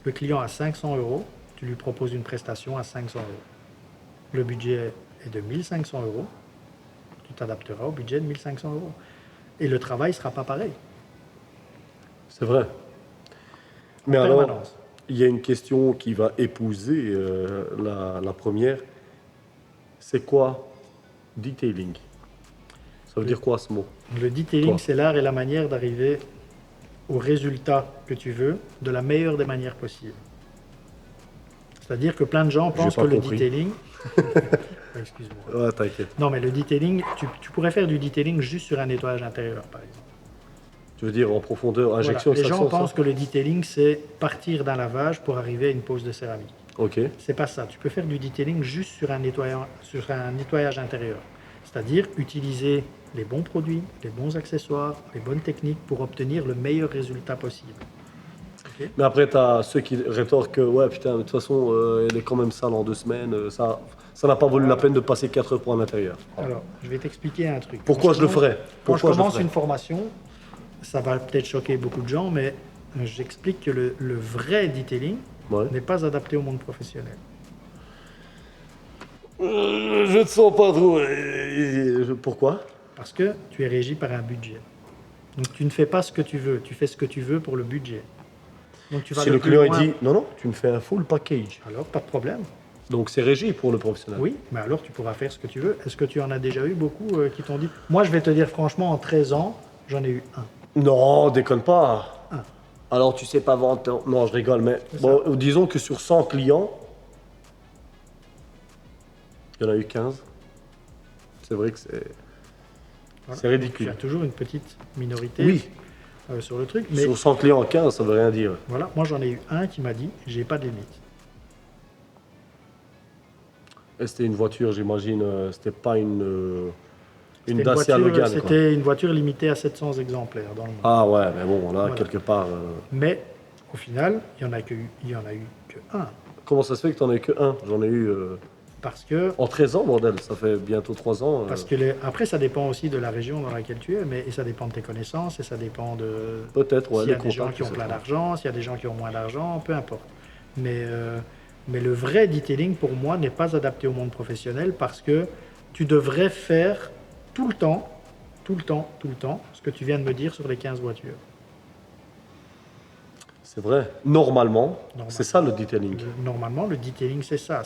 Le client a 500 €, tu lui proposes une prestation à 500 €. Le budget est de 1 500 €, tu t'adapteras au budget de 1 500 €. Et le travail ne sera pas pareil. C'est vrai. Mais En alors, permanence. il y a une question qui va épouser la première. C'est quoi detailing? Ça veut dire quoi ce mot? Le detailing, Toi. c'est l'art et la manière d'arriver au résultat que tu veux de la meilleure des manières possibles. C'est-à-dire que plein de gens pensent pas que le compris. detailing... Excuse-moi. Ouais, t'inquiète. Non, mais le detailing, tu pourrais faire du detailing juste sur un nettoyage intérieur, par exemple. Tu veux dire en profondeur, injection, Voilà. Les gens extraction, pensent ça? que le detailing, c'est partir d'un lavage pour arriver à une pose de céramique. Ok. C'est pas ça. Tu peux faire du detailing juste sur un nettoyage intérieur. C'est-à-dire utiliser les bons produits, les bons accessoires, les bonnes techniques pour obtenir le meilleur résultat possible. Ok. Mais après, tu as ceux qui rétorquent que, ouais, putain, de toute façon, elle est quand même sale en 2 semaines. Ça n'a pas valu la peine de passer 4 heures pour un intérieur. Alors, je vais t'expliquer un truc. Pourquoi je le ferais? Quand Pourquoi je je le commence ferais? une formation, ça va peut-être choquer beaucoup de gens, mais j'explique que le vrai detailing Ouais. n'est pas adapté au monde professionnel. Je ne sens pas trop. Pourquoi? Parce que tu es régi par un budget. Donc tu ne fais pas ce que tu veux, tu fais ce que tu veux pour le budget. Donc tu vas Si le plus client il loin. dit non, non, tu me fais un full package. Alors, pas de problème. Donc c'est régi pour le professionnel. Oui, mais alors tu pourras faire ce que tu veux. Est-ce que tu en as déjà eu beaucoup qui t'ont dit... Moi, je vais te dire franchement, en 13 ans, j'en ai eu un. Non, déconne pas. Un. Alors tu sais pas vendre. Non, je rigole, mais C'est bon, disons que sur 100 clients, il y en a eu 15. C'est vrai que c'est Voilà. c'est ridicule. Tu as toujours une petite minorité Oui, sur le truc. Mais sur 100 clients, 15, ça veut rien dire. voilà, moi j'en ai eu un qui m'a dit, j'ai pas de limite. Et c'était une voiture, j'imagine, c'était pas une Une C'était Dacia Logan, quoi. C'était une voiture limitée à 700 exemplaires dans le monde. Ah ouais, mais bon, là, Voilà. quelque part... Mais au final, il y en a eu que un. Comment ça se fait que tu n'en as eu que un? J'en ai eu Parce que, en 13 ans, bordel. Ça fait bientôt 3 ans. après, ça dépend aussi de la région dans laquelle tu es, et ça dépend de tes connaissances, et ça dépend de Peut-être, ouais, s'il y a les des gens contacts, qui ont etc. plein d'argent, s'il y a des gens qui ont moins d'argent, peu importe. Mais le vrai detailing, pour moi, n'est pas adapté au monde professionnel parce que tu devrais faire tout le temps, ce que tu viens de me dire sur les 15 voitures. C'est vrai. Normalement, Normalement. c'est ça le detailing. Normalement, le detailing, c'est ça.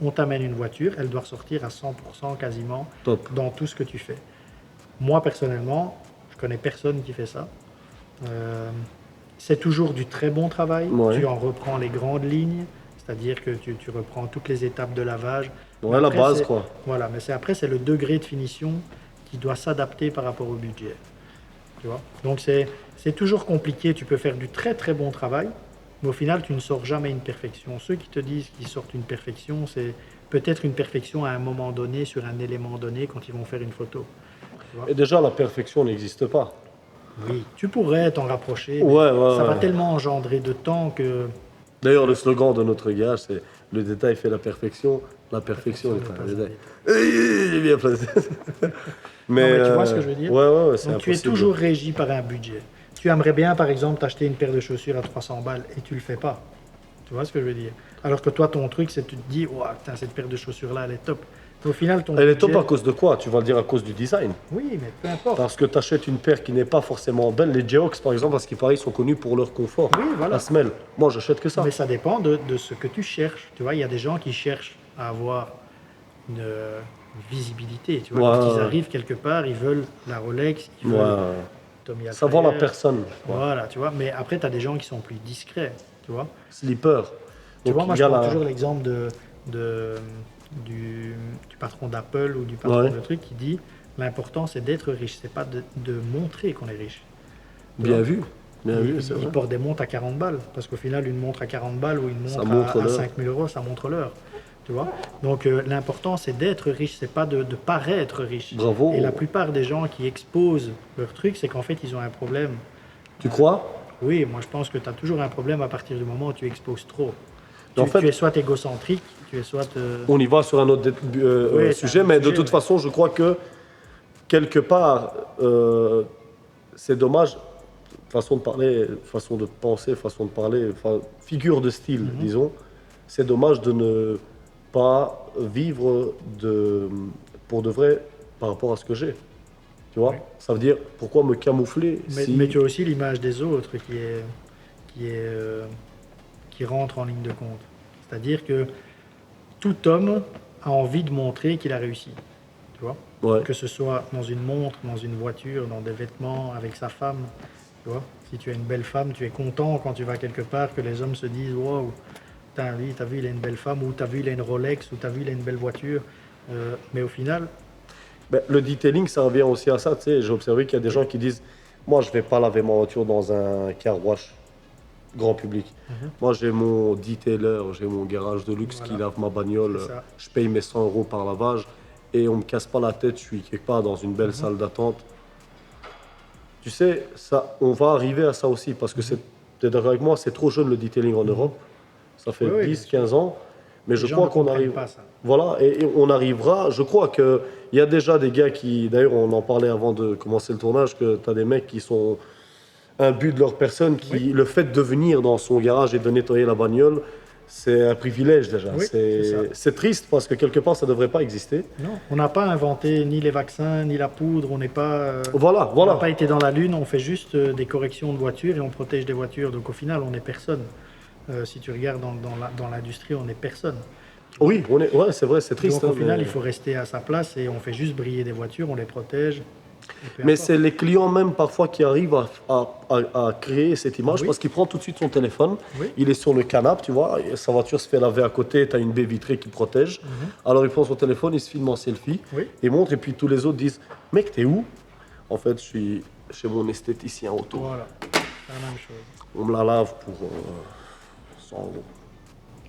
On t'amène une voiture, elle doit ressortir à 100% quasiment Top. dans tout ce que tu fais. Moi, personnellement, je connais personne qui fait ça. C'est toujours du très bon travail. Ouais. Tu en reprends les grandes lignes, c'est-à-dire que tu reprends toutes les étapes de lavage. Ouais, Mais la après, base, c'est- quoi. Voilà, mais après, c'est le degré de finition qui doit s'adapter par rapport au budget. Tu vois? Donc, c'est toujours compliqué. Tu peux faire du très très bon travail, mais au final, tu ne sors jamais une perfection. Ceux qui te disent qu'ils sortent une perfection, c'est peut-être une perfection à un moment donné, sur un élément donné, quand ils vont faire une photo. Et déjà, la perfection n'existe pas. Oui, tu pourrais t'en rapprocher, mais Ouais, ouais, ça va ouais. tellement engendrer de temps que... D'ailleurs, le slogan de notre gage, c'est le détail fait la perfection Perfection est n'est un pas un détail. détail. Il est bien placé. Mais tu vois ce que je veux dire? Ouais, ouais, ouais, c'est Donc tu es impossible. toujours régi par un budget. Tu aimerais bien, par exemple, t'acheter une paire de chaussures à 300 balles et tu le fais pas. Tu vois ce que je veux dire? Alors que toi, ton truc, c'est que tu te dis, oh, putain, cette paire de chaussures-là, elle est top. Mais au final, ton Elle est top budget- à cause de quoi? Tu vas le dire à cause du design. Oui, mais peu importe. Parce que tu achètes une paire qui n'est pas forcément belle. Les Geox, par exemple, parce qu'ils paraît, sont connus pour leur confort. Oui, voilà. La semelle. Moi, j'achète que ça. Mais ça dépend de ce que tu cherches. Tu vois, il y a des gens qui cherchent à avoir une visibilité. Tu vois, Ouais. quand ils arrivent quelque part, ils veulent la Rolex, ils veulent Ouais. Tommy Ça vend la Hilfiger. personne. quoi. Voilà, tu vois. Mais après, tu as des gens qui sont plus discrets. Tu vois. Slipper. Tu Donc, vois, moi, il je y a prends la- toujours l'exemple du patron d'Apple ou du patron Ouais. de truc qui dit l'important, c'est d'être riche, c'est pas de montrer qu'on est riche. Tu Bien vois. vu. Bien vu, c'est Il vrai. porte des montres à 40 balles, parce qu'au final, une montre à 40 balles ou une Ça montre montre à l'heure. 5 000 euros, ça montre l'heure. Tu vois. Donc l'important, c'est d'être riche, c'est pas de paraître riche. Bravo. Et la plupart des gens qui exposent leur truc, c'est qu'en fait, ils ont un problème. Tu crois? Oui, moi je pense que tu as toujours un problème à partir du moment où tu exposes trop. En fait- Tu es soit égocentrique, tu es soit... On y va sur un autre Oui, c'est sujet, un autre mais de sujet, toute ouais. façon, je crois que quelque part, c'est dommage, façon de parler, façon de penser, façon de parler, figure de style, Mhm. disons, c'est dommage de ne pas vivre pour de vrai par rapport à ce que j'ai. Tu vois? Oui. Ça veut dire, pourquoi me camoufler si... Mais tu as aussi l'image des autres qui rentre en ligne de compte. C'est-à-dire que tout homme a envie de montrer qu'il a réussi. Tu vois? Ouais. Que ce soit dans une montre, dans une voiture, dans des vêtements, avec sa femme. Tu vois? Si tu as une belle femme, tu es content quand tu vas quelque part que les hommes se disent waouh, putain, lui, t'as vu, il a une belle femme, ou t'as vu, il a une Rolex, ou t'as vu, il a une belle voiture. Mais au final, Ben, le detailing, ça revient aussi à ça. Tu sais, j'ai observé qu'il y a des gens qui disent moi, je vais pas laver ma voiture dans un car wash grand public. Moi, j'ai mon detailer, j'ai mon garage de luxe Voilà. qui lave ma bagnole. C'est ça. Je paye mes 100 euros par lavage et on me casse pas la tête. Je suis quelque part dans une belle salle d'attente. Tu sais, ça, on va arriver à ça aussi parce que tu es d'accord avec moi, c'est trop jeune le detailing en Europe. Ça fait Oui, oui, 10, bien 15 ans. Mais les je gens crois ne qu'on comprennent arrive. pas ça. Voilà, et on arrivera. Je crois qu'il y a déjà des gars qui. D'ailleurs, on en parlait avant de commencer le tournage, que tu as des mecs qui sont imbus de leur personne, qui Oui. le fait de venir dans son garage et de nettoyer la bagnole, c'est un privilège déjà. Oui, c'est ça. C'est triste parce que quelque part, ça ne devrait pas exister. Non, on n'a pas inventé ni les vaccins, ni la poudre, on n'est pas... Voilà, On voilà. n'a pas été dans la Lune, on fait juste des corrections de voitures et on protège des voitures. Donc au final, on n'est personne. Si tu regardes dans l'industrie, on n'est personne. Oui, ouais, c'est vrai, c'est triste. Donc au hein, final, mais il faut rester à sa place et on fait juste briller des voitures, on les protège. et peu mais importe. c'est les clients même parfois qui arrivent à créer cette image Oui. parce qu'il prend tout de suite son téléphone, Oui. il est sur le canapé, tu vois, et sa voiture se fait laver à côté, tu as une baie vitrée qui protège. Alors il prend son téléphone, il se filme en selfie, Oui. et montre, et puis tous les autres disent « Mec, t'es où ?» En fait, je suis chez mon esthéticien auto. Voilà, c'est la même chose. On me la lave pour 100 euros.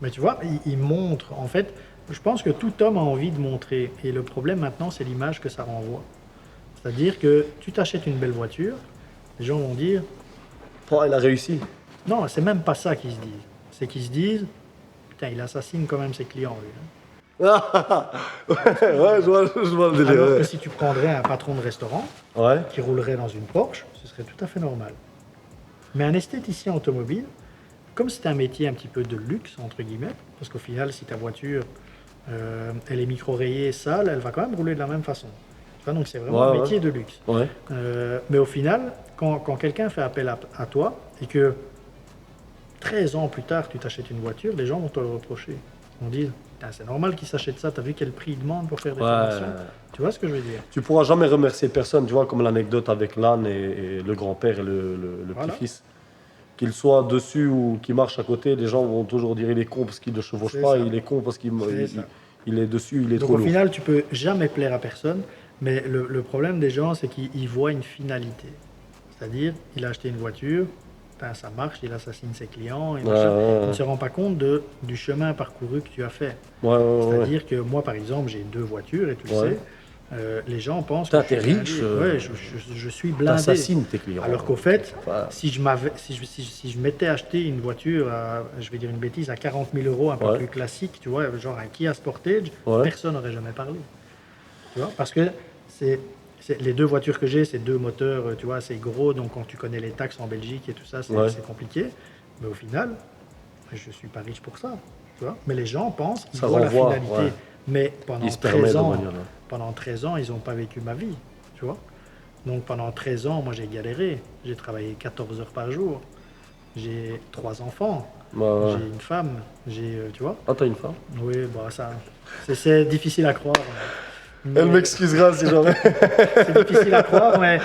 Mais tu vois, il montre, en fait, je pense que tout homme a envie de montrer. Et le problème maintenant, c'est l'image que ça renvoie. C'est-à-dire que tu t'achètes une belle voiture, les gens vont dire, Oh, il a réussi. non, c'est même pas ça qu'ils se disent. C'est qu'ils se disent, putain, il assassine quand même ses clients, lui, hein. Ouais, je vois le délire. Alors que Ouais. si tu prendrais un patron de restaurant Ouais. qui roulerait dans une Porsche, ce serait tout à fait normal. Mais un esthéticien automobile, comme c'est un métier un petit peu de luxe, entre guillemets, parce qu'au final, si ta voiture, elle est micro-rayée, sale, elle va quand même rouler de la même façon. Tu vois, donc c'est vraiment un Ouais, métier de luxe. Ouais. Mais au final, quand quelqu'un fait appel à toi et que 13 ans plus tard, tu t'achètes une voiture, les gens vont te le reprocher. Ils vont dire, putain, c'est normal qu'ils s'achètent ça, t'as vu quel prix ils demandent pour faire des formations. Tu vois ce que je veux dire? Tu pourras jamais remercier personne, tu vois, comme l'anecdote avec l'âne et le grand-père et le Voilà. petit-fils. Qu'il soit dessus ou qu'il marche à côté, les gens vont toujours dire il est con parce qu'il ne chevauche C'est pas, ça. il est con parce C'est ça. il est dessus, il est Donc trop au lourd. final, tu peux jamais plaire à personne, mais le problème des gens, c'est qu'ils voient une finalité. C'est-à-dire, il a acheté une voiture, putain, ça marche, il assassine ses clients, et machin. Il ne se rend pas compte du chemin parcouru que tu as fait. Ouais. C'est-à-dire que moi, par exemple, j'ai 2 voitures, et tu le Ouais. sais, les gens pensent Putain, que je t'es suis riche, blindé. Ouais, je suis blindé. T'assassines tes clients. Alors qu'au fait, Enfin, si je m'étais acheté une voiture, je vais dire une bêtise, à 40 000 euros, un peu Ouais. plus classique, tu vois, genre un Kia Sportage, Ouais. personne n'aurait jamais parlé. Tu vois, parce que les 2 voitures que j'ai, c'est 2 moteurs, tu vois, c'est gros, donc quand tu connais les taxes en Belgique et tout ça, Ouais. c'est compliqué. Mais au final, je suis pas riche pour ça, tu vois. Mais les gens pensent qu'ils Ça voient la renvoie, finalité. ouais. Mais pendant il se permet 13 de ans, manière. pendant 13 ans, ils n'ont pas vécu ma vie, tu vois. Donc pendant 13 ans, moi j'ai galéré. J'ai travaillé 14 heures par jour. J'ai 3 enfants. Ouais. J'ai une femme. Tu vois. Ah, t'as une femme? Oui, bah ça, c'est difficile à croire. Mais- Elle m'excusera si jamais. c'est difficile à croire, mais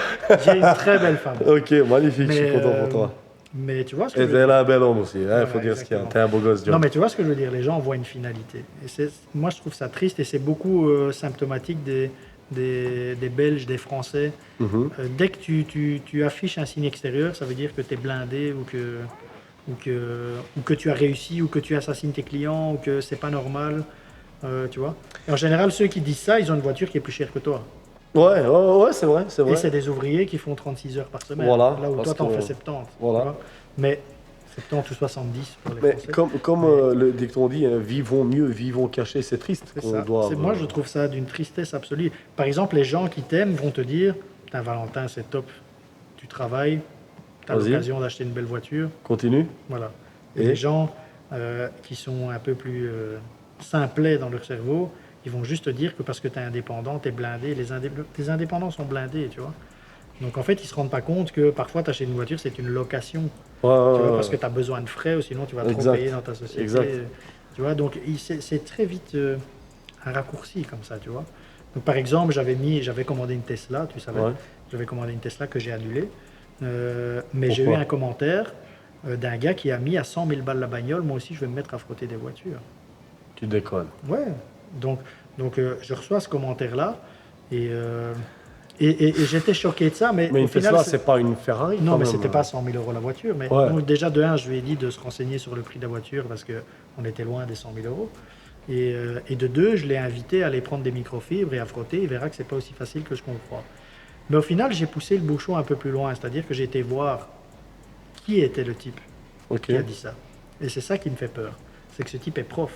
j'ai une très belle femme. Ok, magnifique, je suis content pour toi. Mais tu vois ce que Et je veux elle dire. a un bel homme aussi, il Voilà, faut dire ce qu'il y a. exactement. T'es un beau gosse, John. Non, mais tu vois ce que je veux dire. Les gens voient une finalité. Et moi, je trouve ça triste et c'est beaucoup symptomatique des Belges, des Français. Mhm. Dès que tu affiches un signe extérieur, ça veut dire que tu es blindé ou que tu as réussi ou que tu assassines tes clients ou que c'est pas normal. Tu vois. Et en général, ceux qui disent ça, ils ont une voiture qui est plus chère que toi. Ouais, c'est vrai, c'est Et vrai. c'est des ouvriers qui font 36 heures par semaine. Voilà, Là où parce toi, t'en que- fais 70. voilà. tu vois. Mais 70 ou 70 pour les Mais Français. comme le dicton dit, hein, vivons mieux, vivons cachés, c'est triste C'est qu'on ça. doit. Moi, je trouve ça d'une tristesse absolue. Par exemple, les gens qui t'aiment vont te dire, putain, Valentin, c'est top. Tu travailles, tu as Vas-y. l'occasion d'acheter une belle voiture. Continue. Voilà. Et Et les gens qui sont un peu plus simplets dans leur cerveau, ils vont juste te dire que parce que tu es indépendant, tu es blindé. Les indépendants sont blindés, tu vois. Donc en fait, ils se rendent pas compte que parfois t'achètes une voiture, c'est une location. Tu vois, parce que tu as besoin de frais ou sinon tu vas trop Exact. payer dans ta société. Exact. Tu vois, donc c'est très vite un raccourci comme ça, tu vois. Donc par exemple, j'avais commandé une Tesla, tu savais. Ouais. J'avais commandé une Tesla que j'ai annulée. Mais j'ai eu Pourquoi un commentaire d'un gars qui a mis à 100 000 balles la bagnole. Moi aussi, je vais me mettre à frotter des voitures. Tu déconnes. Ouais. Donc je reçois ce commentaire-là et j'étais choqué de ça. Mais Mais au une final, Tesla, c'est pas une Ferrari. non, quand mais même. c'était pas 100 000 euros la voiture. Mais Ouais. donc, déjà, de un, je lui ai dit de se renseigner sur le prix de la voiture parce qu'on était loin des 100 000 euros. Et de deux, je l'ai invité à aller prendre des microfibres et à frotter. Il verra que c'est pas aussi facile que ce qu'on croit. Mais au final, j'ai poussé le bouchon un peu plus loin. C'est-à-dire que j'ai été voir qui était le type Ok. qui a dit ça. Et c'est ça qui me fait peur. C'est que ce type est prof.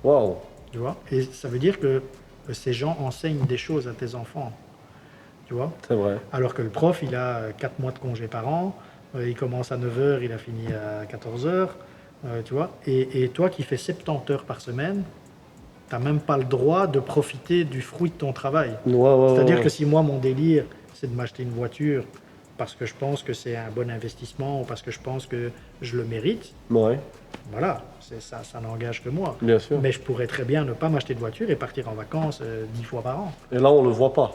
Waouh. Tu vois. Et ça veut dire que ces gens enseignent des choses à tes enfants. Tu vois. C'est vrai. Alors que le prof, il a 4 mois de congé par an, il commence à 9 h, il a fini à 14 h, tu vois. Et toi qui fais 70 heures par semaine, tu n'as même pas le droit de profiter du fruit de ton travail. C'est-à-dire que si moi, mon délire, c'est de m'acheter une voiture parce que je pense que c'est un bon investissement ou parce que je pense que je le mérite, Ouais, voilà, ça n'engage que moi. bien sûr. Mais je pourrais très bien ne pas m'acheter de voiture et partir en vacances 10 fois par an. Et là, on le voit pas.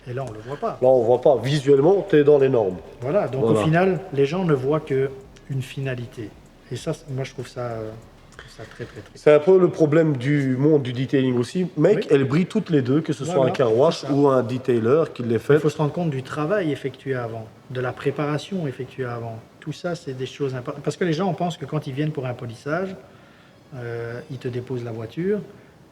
Et là, on ne le voit pas. Là, on voit pas. Visuellement, tu es dans les normes. Voilà, donc Voilà. au final, les gens ne voient qu'une finalité. Et ça, moi, je trouve ça très, très triste. C'est un peu le problème du monde du detailing aussi. Mec, Oui. elles brillent toutes les deux, que ce soit Voilà, un car wash c'est ça. ou un detailer qui les Il fait. faut se rendre compte du travail effectué avant, de la préparation effectuée avant. Tout ça, c'est des choses importantes. Parce que les gens pensent que quand ils viennent pour un polissage, ils te déposent la voiture,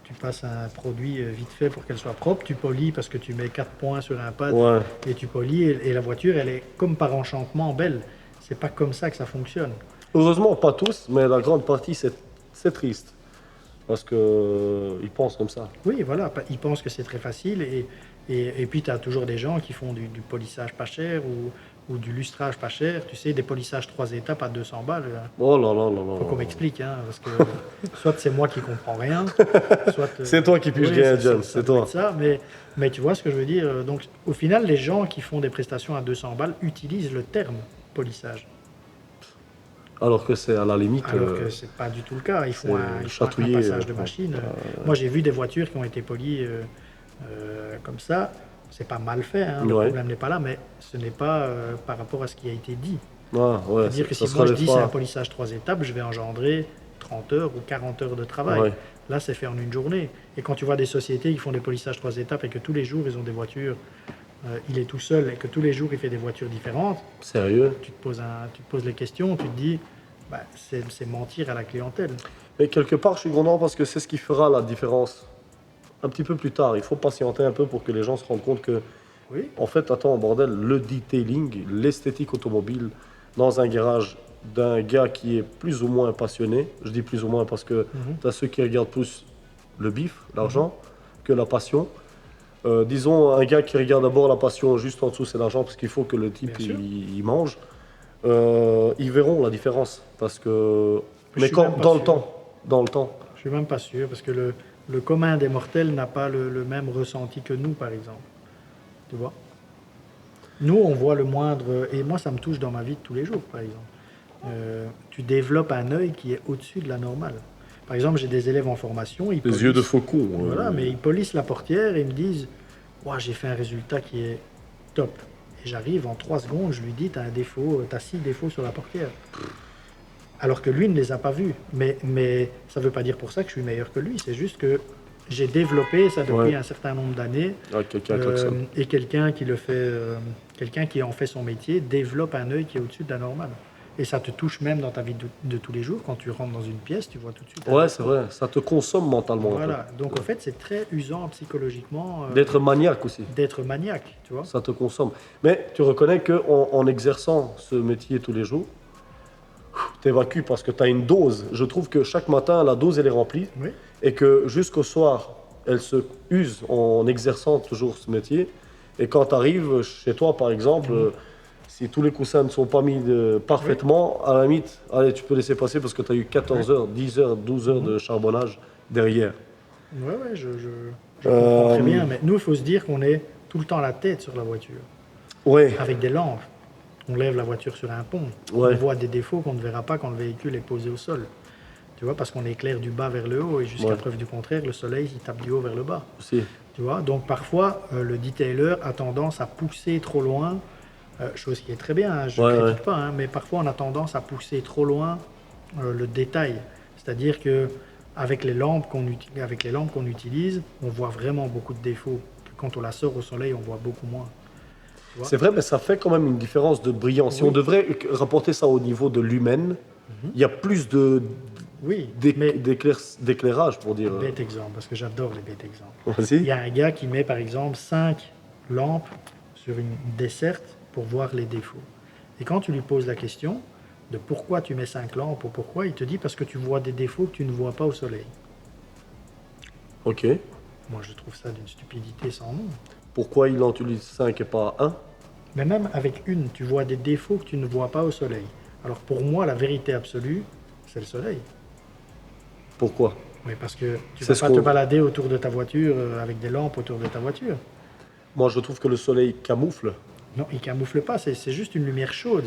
tu passes un produit vite fait pour qu'elle soit propre, tu polis parce que tu mets 4 points sur un pad Ouais. et tu polis et la voiture, elle est comme par enchantement belle. C'est pas comme ça que ça fonctionne. Heureusement, pas tous, mais la grande partie, c'est triste. Parce que ils pensent comme ça. Oui, voilà, ils pensent que c'est très facile et puis tu as toujours des gens qui font du polissage pas cher ou du lustrage pas cher. Tu sais, des polissages 3 étapes à 200 balles. Oh là là là là. Faut qu'on m'explique, hein, parce que soit c'est moi qui comprends rien, soit... C'est toi qui piges rien, John, ça c'est doit toi. être ça, mais tu vois ce que je veux dire. Donc, au final, les gens qui font des prestations à 200 balles utilisent le terme polissage. Alors que c'est à la limite. Alors que c'est pas du tout le cas. Ils font un chatouiller, passage de machine. Moi, j'ai vu des voitures qui ont été polies comme ça. C'est pas mal fait, hein, le Ouais. problème n'est pas là, mais ce n'est pas par rapport à ce qui a été dit. Ah, ouais, C'est-à-dire que ça si se moi je relève dis c'est un pas. polissage 3 étapes, je vais engendrer 30 heures ou 40 heures de travail. Ouais. Là, c'est fait en une journée. Et quand tu vois des sociétés qui font des polissages 3 étapes et que tous les jours ils ont des voitures, il est tout seul et que tous les jours il fait des voitures différentes, Sérieux. tu te poses les questions, tu te dis, bah, c'est mentir à la clientèle. Mais quelque part, je suis content parce que c'est ce qui fera la différence. Un petit peu plus tard, il faut patienter un peu pour que les gens se rendent compte que, Oui, en fait, attends, bordel, le detailing, l'esthétique automobile dans un garage d'un gars qui est plus ou moins passionné, je dis plus ou moins parce que tu as ceux qui regardent plus le bif, l'argent, que la passion. Disons, un gars qui regarde d'abord la passion, juste en dessous, c'est l'argent, parce qu'il faut que le type Bien sûr. il mange. Ils verront la différence. Parce que. Je Mais suis quand, même pas dans le sûr. temps. Dans le temps. je suis même pas sûr parce que le commun des mortels n'a pas le même ressenti que nous, par exemple. Tu vois? Nous, on voit le moindre, et moi, ça me touche dans ma vie de tous les jours, par exemple. Tu développes un œil qui est au-dessus de la normale. Par exemple, j'ai des élèves en formation, ils Les yeux de polissent- faucon. Voilà, mais ils polissent la portière et ils me disent, ouah, j'ai fait un résultat qui est top. Et j'arrive en 3 secondes, je lui dis, tu as un défaut, tu as 6 défauts sur la portière. Alors que lui ne les a pas vus. Mais ça ne veut pas dire pour ça que je suis meilleur que lui. C'est juste que j'ai développé ça depuis Ouais. un certain nombre d'années. Ah, quelqu'un klaxonne. Et quelqu'un qui le fait, quelqu'un qui en fait son métier, développe un œil qui est au-dessus de la normale. Et ça te touche même dans ta vie de tous les jours. Quand tu rentres dans une pièce, tu vois tout de suite. un Ouais, défaut. c'est vrai. Ça te consomme mentalement. un Voilà. Donc en fait, c'est très usant psychologiquement peu. D'être maniaque aussi. d'être maniaque, tu vois. Ça te consomme. Mais tu reconnais qu'en en exerçant ce métier tous les jours, tu évacues parce que tu as une dose. Je trouve que chaque matin, la dose, elle est remplie. Oui. Et que jusqu'au soir, elle se use en exerçant toujours ce métier. Et quand tu arrives chez toi, par exemple, si tous les coussins ne sont pas mis parfaitement, à la limite, allez, tu peux laisser passer parce que tu as eu 14 heures, 10 heures, 12 heures de charbonnage derrière. Ouais, je comprends très bien. Mais nous, il faut se dire qu'on est tout le temps la tête sur la voiture. Ouais, Avec des lampes. On lève la voiture sur un pont. Ouais. On voit des défauts qu'on ne verra pas quand le véhicule est posé au sol. Tu vois, parce qu'on éclaire du bas vers le haut et jusqu'à Ouais. preuve du contraire, le soleil, il tape du haut vers le bas. aussi. Tu vois, donc parfois, le detailer a tendance à pousser trop loin, chose qui est très bien, hein, je ne Ouais, critique ouais. pas, hein, mais parfois on a tendance à pousser trop loin le détail. C'est-à-dire que avec les lampes qu'on utilise, on voit vraiment beaucoup de défauts. Quand on la sort au soleil, on voit beaucoup moins. Tu vois? C'est vrai, mais ça fait quand même une différence de brillance. Si Oui. on devrait rapporter ça au niveau de l'humaine, il y a plus de Oui, mais d'éclairage pour dire. bête exemple, parce que j'adore les bêtes exemples. Il Vas-y. y a un gars qui met par exemple 5 lampes sur une desserte pour voir les défauts. Et quand tu lui poses la question de pourquoi tu mets 5 lampes ou pourquoi, il te dit parce que tu vois des défauts que tu ne vois pas au soleil. Ok. Moi je trouve ça d'une stupidité sans nom. Pourquoi il en utilise 5 et pas 1? Mais même avec une, tu vois des défauts que tu ne vois pas au soleil. Alors pour moi, la vérité absolue, c'est le soleil. Pourquoi? Oui, parce que tu C'est ne ce vas pas te qu'on- balader autour de ta voiture avec des lampes autour de ta voiture. Moi, je trouve que le soleil camoufle. Non, il camoufle pas, c'est juste une lumière chaude.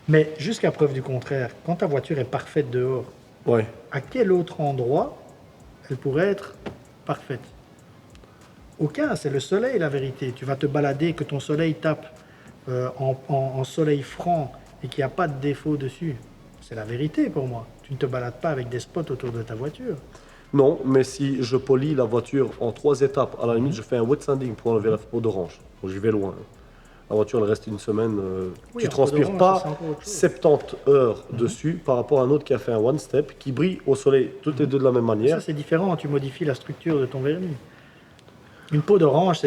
Mais jusqu'à preuve du contraire, quand ta voiture est parfaite dehors, Ouais. à quel autre endroit elle pourrait être parfaite? Aucun, c'est le soleil la vérité. Tu vas te balader, que ton soleil tape en soleil franc et qu'il n'y a pas de défaut dessus. C'est la vérité pour moi. Tu ne te balades pas avec des spots autour de ta voiture. Non, mais si je polis la voiture en 3 étapes, à la limite, je fais un wet sanding pour enlever la peau d'orange. Bon, j'y vais loin. la voiture elle reste une semaine, Oui, tu en transpires odorant, pas ça, c'est encore autre chose. 70 heures dessus par rapport à un autre qui a fait un one step, qui brille au soleil, toutes les deux de la même Ça, manière. c'est différent. Tu modifies la structure de ton vernis. Une peau d'orange,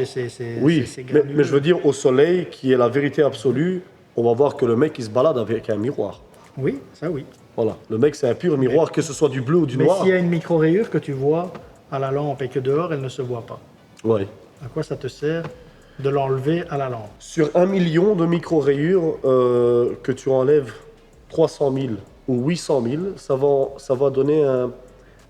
Oui, c'est mais je veux granuleux. dire au soleil, qui est la vérité absolue, on va voir que le mec il se balade avec un miroir. Oui, ça oui. Voilà, le mec c'est un pur miroir, que ce soit du bleu ou du Mais noir. s'il y a une micro-rayure que tu vois à la lampe et que dehors, elle ne se voit pas, Ouais. à quoi ça te sert de l'enlever à la lampe? Sur 1 million de micro-rayures, que tu enlèves 300 000 ou 800 000, ça va donner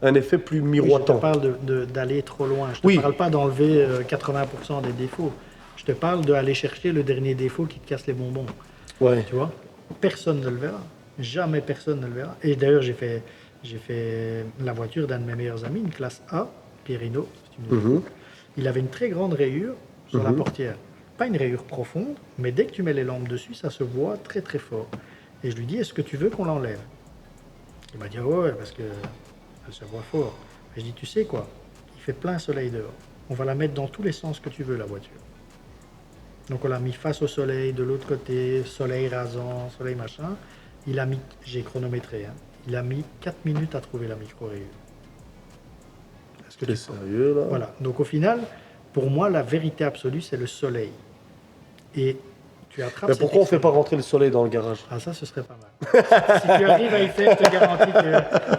un effet plus Oui, je te miroitant. parle d'aller trop loin. Je ne te Oui. parle pas d'enlever 80% des défauts. Je te parle d'aller chercher le dernier défaut qui te casse les bonbons. Ouais. Tu vois? Personne ne le verra. Jamais personne ne le verra. Et d'ailleurs, j'ai fait la voiture d'un de mes meilleurs amis, une classe A, Pierino, si tu nous écoutes. Il avait une très grande rayure sur la portière. Pas une rayure profonde, mais dès que tu mets les lampes dessus, ça se voit très très fort. Et je lui dis, est-ce que tu veux qu'on l'enlève? Il m'a dit, ouais, parce que elle se voit fort. Et je dis, tu sais quoi? Il fait plein soleil dehors. On va la mettre dans tous les sens que tu veux, la voiture. Donc on l'a mis face au soleil, de l'autre côté, soleil rasant, soleil machin. Il a mis, j'ai chronométré, hein, il a mis 4 minutes à trouver la micro-rayure. Est-ce que T'es tu sérieux là? Voilà. Donc au final, pour moi, la vérité absolue, c'est le soleil. Et tu attrapes. Mais pourquoi on ne fait pas rentrer le soleil dans le garage? Ah, ça, ce serait pas mal. Si tu arrives à y faire, je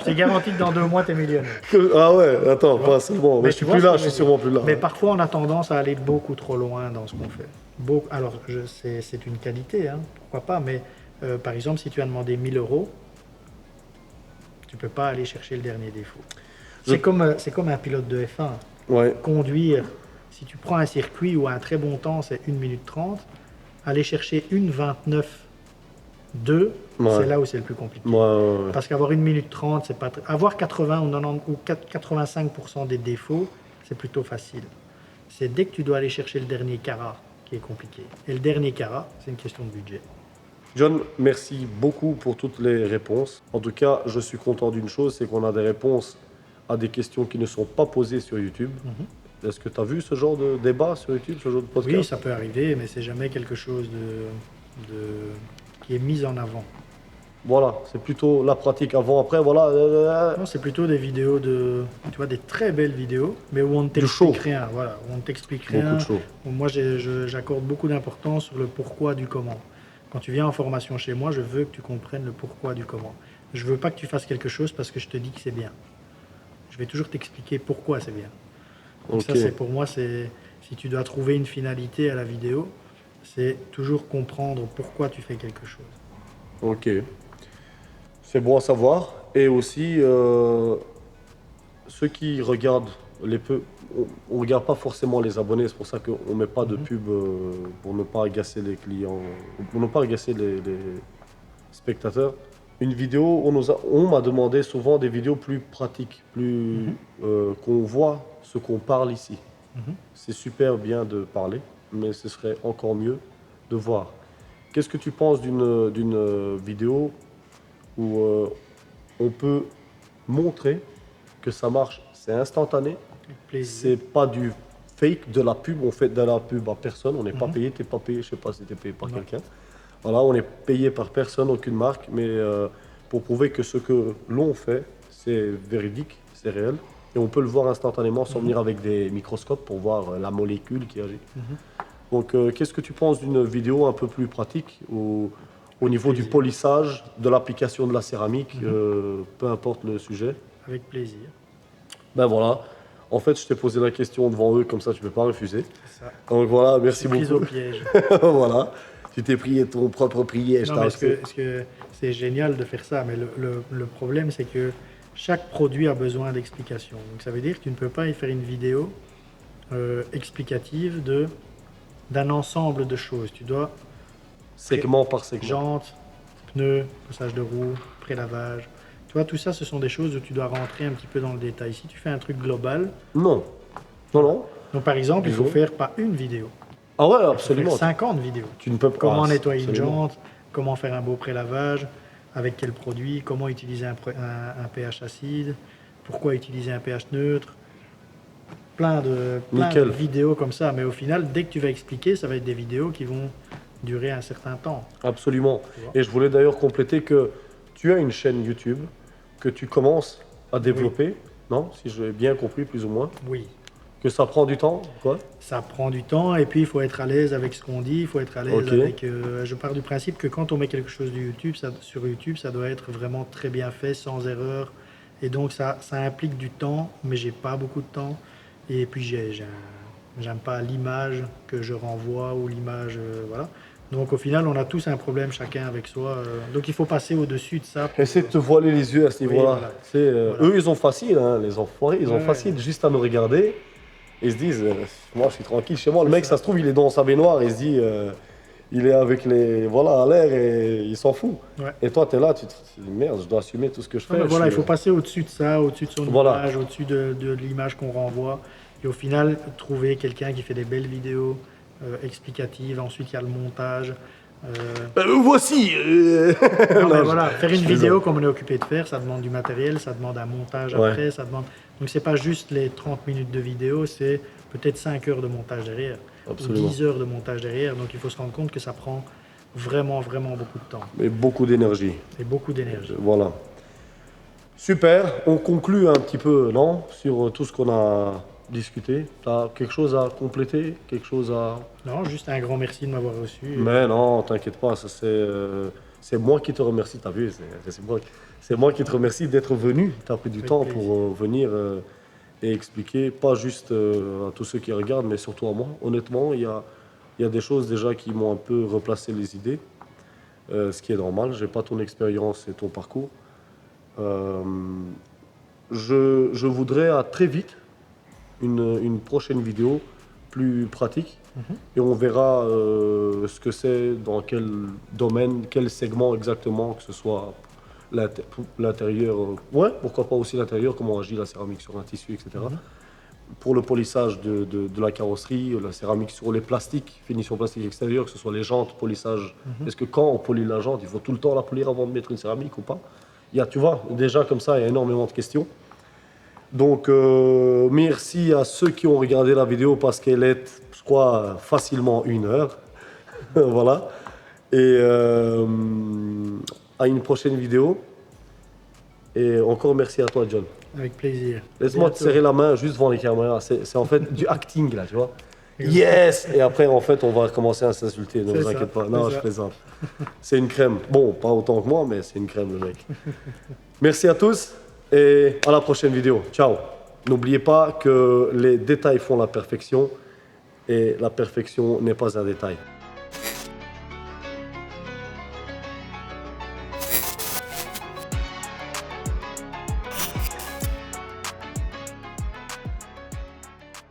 te garantis que dans 2 mois, tu es millionnaire. Ah ouais, attends, pas seulement. Mais je tu suis vois plus ce là, que je je suis veux sûrement dire. plus là. Mais parfois, on a tendance à aller beaucoup trop loin dans ce qu'on fait. Alors, c'est une qualité, hein, pourquoi pas, mais par exemple, si tu as demandé 1000 euros, tu peux pas aller chercher le dernier défaut. C'est comme un pilote de F1. Ouais. Conduire, si tu prends un circuit où un très bon temps, c'est 1 minute 30, aller chercher 1:29.2, c'est là où c'est le plus compliqué. Ouais. Parce qu'avoir 1 minute 30, c'est pas avoir 80 ou 90 ou 85% des défauts, c'est plutôt facile. C'est dès que tu dois aller chercher le dernier carat qui est compliqué. Et le dernier carat, c'est une question de budget. John, merci beaucoup pour toutes les réponses. En tout cas, je suis content d'une chose, c'est qu'on a des réponses à des questions qui ne sont pas posées sur YouTube. Est-ce que tu as vu ce genre de débat sur YouTube, ce genre de podcast? Oui, ça peut arriver, mais c'est jamais quelque chose qui est mis en avant. Voilà, c'est plutôt la pratique avant-après, voilà. Non, c'est plutôt des vidéos tu vois, des très belles vidéos, mais où on ne Du show. t'explique rien. Voilà, où on ne t'explique Beaucoup rien. de show. Où moi, j'accorde beaucoup d'importance sur le pourquoi du comment. Quand tu viens en formation chez moi, je veux que tu comprennes le pourquoi du comment. Je veux pas que tu fasses quelque chose parce que je te dis que c'est bien. Je vais toujours t'expliquer pourquoi c'est bien. Donc Ok. ça, pour moi, si tu dois trouver une finalité à la vidéo, c'est toujours comprendre pourquoi tu fais quelque chose. Ok. C'est bon à savoir. Et aussi, ceux qui regardent on ne regarde pas forcément les abonnés, c'est pour ça qu'on ne met pas de pub pour ne pas agacer les clients, pour ne pas agacer les spectateurs. Une vidéo, on m'a demandé souvent des vidéos plus pratiques, qu'on voit ce qu'on parle ici. C'est super bien de parler, mais ce serait encore mieux de voir. Qu'est-ce que tu penses d'une vidéo où on peut montrer que ça marche, c'est instantané, Avec plaisir. c'est pas du fake, de la pub, on fait de la pub à personne, on n'est pas payé, t'es pas payé, je sais pas si t'es payé par quelqu'un. Voilà, on est payé par personne, aucune marque, mais pour prouver que ce que l'on fait, c'est véridique, c'est réel, et on peut le voir instantanément sans venir avec des microscopes pour voir la molécule qui agit. Donc, qu'est-ce que tu penses d'une vidéo un peu plus pratique au niveau du polissage, de l'application de la céramique, peu importe le sujet? Avec plaisir. Ben voilà. En fait, je t'ai posé la question devant eux, comme ça tu ne peux pas refuser. C'est ça. Donc voilà, merci C'est prise au beaucoup. piège. Voilà. Tu t'es pris ton propre priège. Non, mais ce que c'est génial de faire ça, mais le problème, c'est que chaque produit a besoin d'explications. Donc ça veut dire que tu ne peux pas y faire une vidéo explicative d'un ensemble de choses. Tu dois Segment par segment. jantes, pneus, passage de roue, prélavage. Tu vois, tout ça, ce sont des choses où tu dois rentrer un petit peu dans le détail. Si tu fais un truc global, Non. Non. donc par exemple, il faut Vidéo. faire pas une vidéo, Ah ouais, il faut absolument. faire 50 vidéos. Tu ne peux pas. Comment Ah, nettoyer une absolument. jante, comment faire un beau prélavage, avec quel produit, comment utiliser un pH acide, pourquoi utiliser un pH neutre. Plein de Nickel. vidéos comme ça, mais au final, dès que tu vas expliquer, ça va être des vidéos qui vont durer un certain temps. Absolument. Tu vois. Et je voulais d'ailleurs compléter que tu as une chaîne YouTube que tu commences à développer, non? Si j'ai bien compris, plus ou moins. Oui, Que ça prend du temps, quoi? ça prend du temps et puis il faut être à l'aise avec ce qu'on dit, il faut être à l'aise Ok. avec... je pars du principe que quand on met quelque chose sur YouTube, ça doit être vraiment très bien fait, sans erreur. Et donc ça implique du temps, mais j'ai pas beaucoup de temps. Et puis j'aime pas l'image que je renvoie ou l'image... voilà. Donc au final, on a tous un problème chacun avec soi. Donc il faut passer au-dessus de ça. Essaie de te voiler les yeux à ce niveau-là. voilà. C'est, Voilà. Eux, ils ont facile, hein, les enfoirés, ils ont Ouais, facile juste à nous regarder. Ils se disent, moi je suis tranquille chez moi. Le C'est mec, ça. ça se trouve, il est dans sa baignoire, il se dit, il est avec les. Voilà, à l'air et il s'en fout. Ouais. Et toi, tu es là, tu te dis, merde, je dois assumer tout ce que je fais. Ouais, mais je voilà, il suis- faut passer au-dessus de ça, au-dessus de son Voilà. image, au-dessus de l'image qu'on renvoie. Et au final, trouver quelqu'un qui fait des belles vidéos explicatives. Ensuite, il y a le montage. Voici Non, mais Non, voilà, faire une je vidéo plaisante. comme on est occupé de faire, ça demande du matériel, ça demande un montage Ouais. après, ça demande... Donc c'est pas juste les 30 minutes de vidéo, c'est peut-être 5 heures de montage derrière, Absolument. ou 10 heures de montage derrière. Donc il faut se rendre compte que ça prend vraiment, vraiment beaucoup de temps Mais beaucoup d'énergie. et beaucoup d'énergie. Voilà. Super. On conclut un petit peu, non, sur tout ce qu'on a discuté. Tu as quelque chose à compléter? Quelque chose à. Non, juste un grand merci de m'avoir reçu. Mais non, t'inquiète pas, ça, c'est moi qui te remercie, t'as vu, c'est moi qui te remercie d'être venu. Tu as pris du Avec temps plaisir. pour venir et expliquer, pas juste à tous ceux qui regardent, mais surtout à moi. Honnêtement, il y a des choses déjà qui m'ont un peu replacé les idées, ce qui est normal. J'ai pas ton expérience et ton parcours. Euh, je voudrais à très vite une prochaine vidéo plus pratique et on verra ce que c'est, dans quel domaine, quel segment exactement, que ce soit l'intérieur, ouais, pourquoi pas aussi l'intérieur, comment agit la céramique sur un tissu, etc. Pour le polissage de la carrosserie, la céramique sur les plastiques, finition plastique extérieure, que ce soit les jantes, polissage. Est-ce que quand on polit la jante, il faut tout le temps la polir avant de mettre une céramique ou pas? Il y a, tu vois, déjà comme ça, il y a énormément de questions. Donc, merci à ceux qui ont regardé la vidéo parce qu'elle est, je crois, facilement 1 heure. Voilà. Et à une prochaine vidéo. Et encore merci à toi, John. Avec plaisir. Laisse-moi te Bientôt. serrer la main juste devant les caméras. C'est en fait du acting, là, tu vois. Yes! Et après, en fait, on va commencer à s'insulter. Ne C'est vous ça, inquiétez pas. c'est Non, ça. je plaisante. C'est une crème. Bon, pas autant que moi, mais c'est une crème, le mec. Merci à tous et à la prochaine vidéo. Ciao! N'oubliez pas que les détails font la perfection et la perfection n'est pas un détail.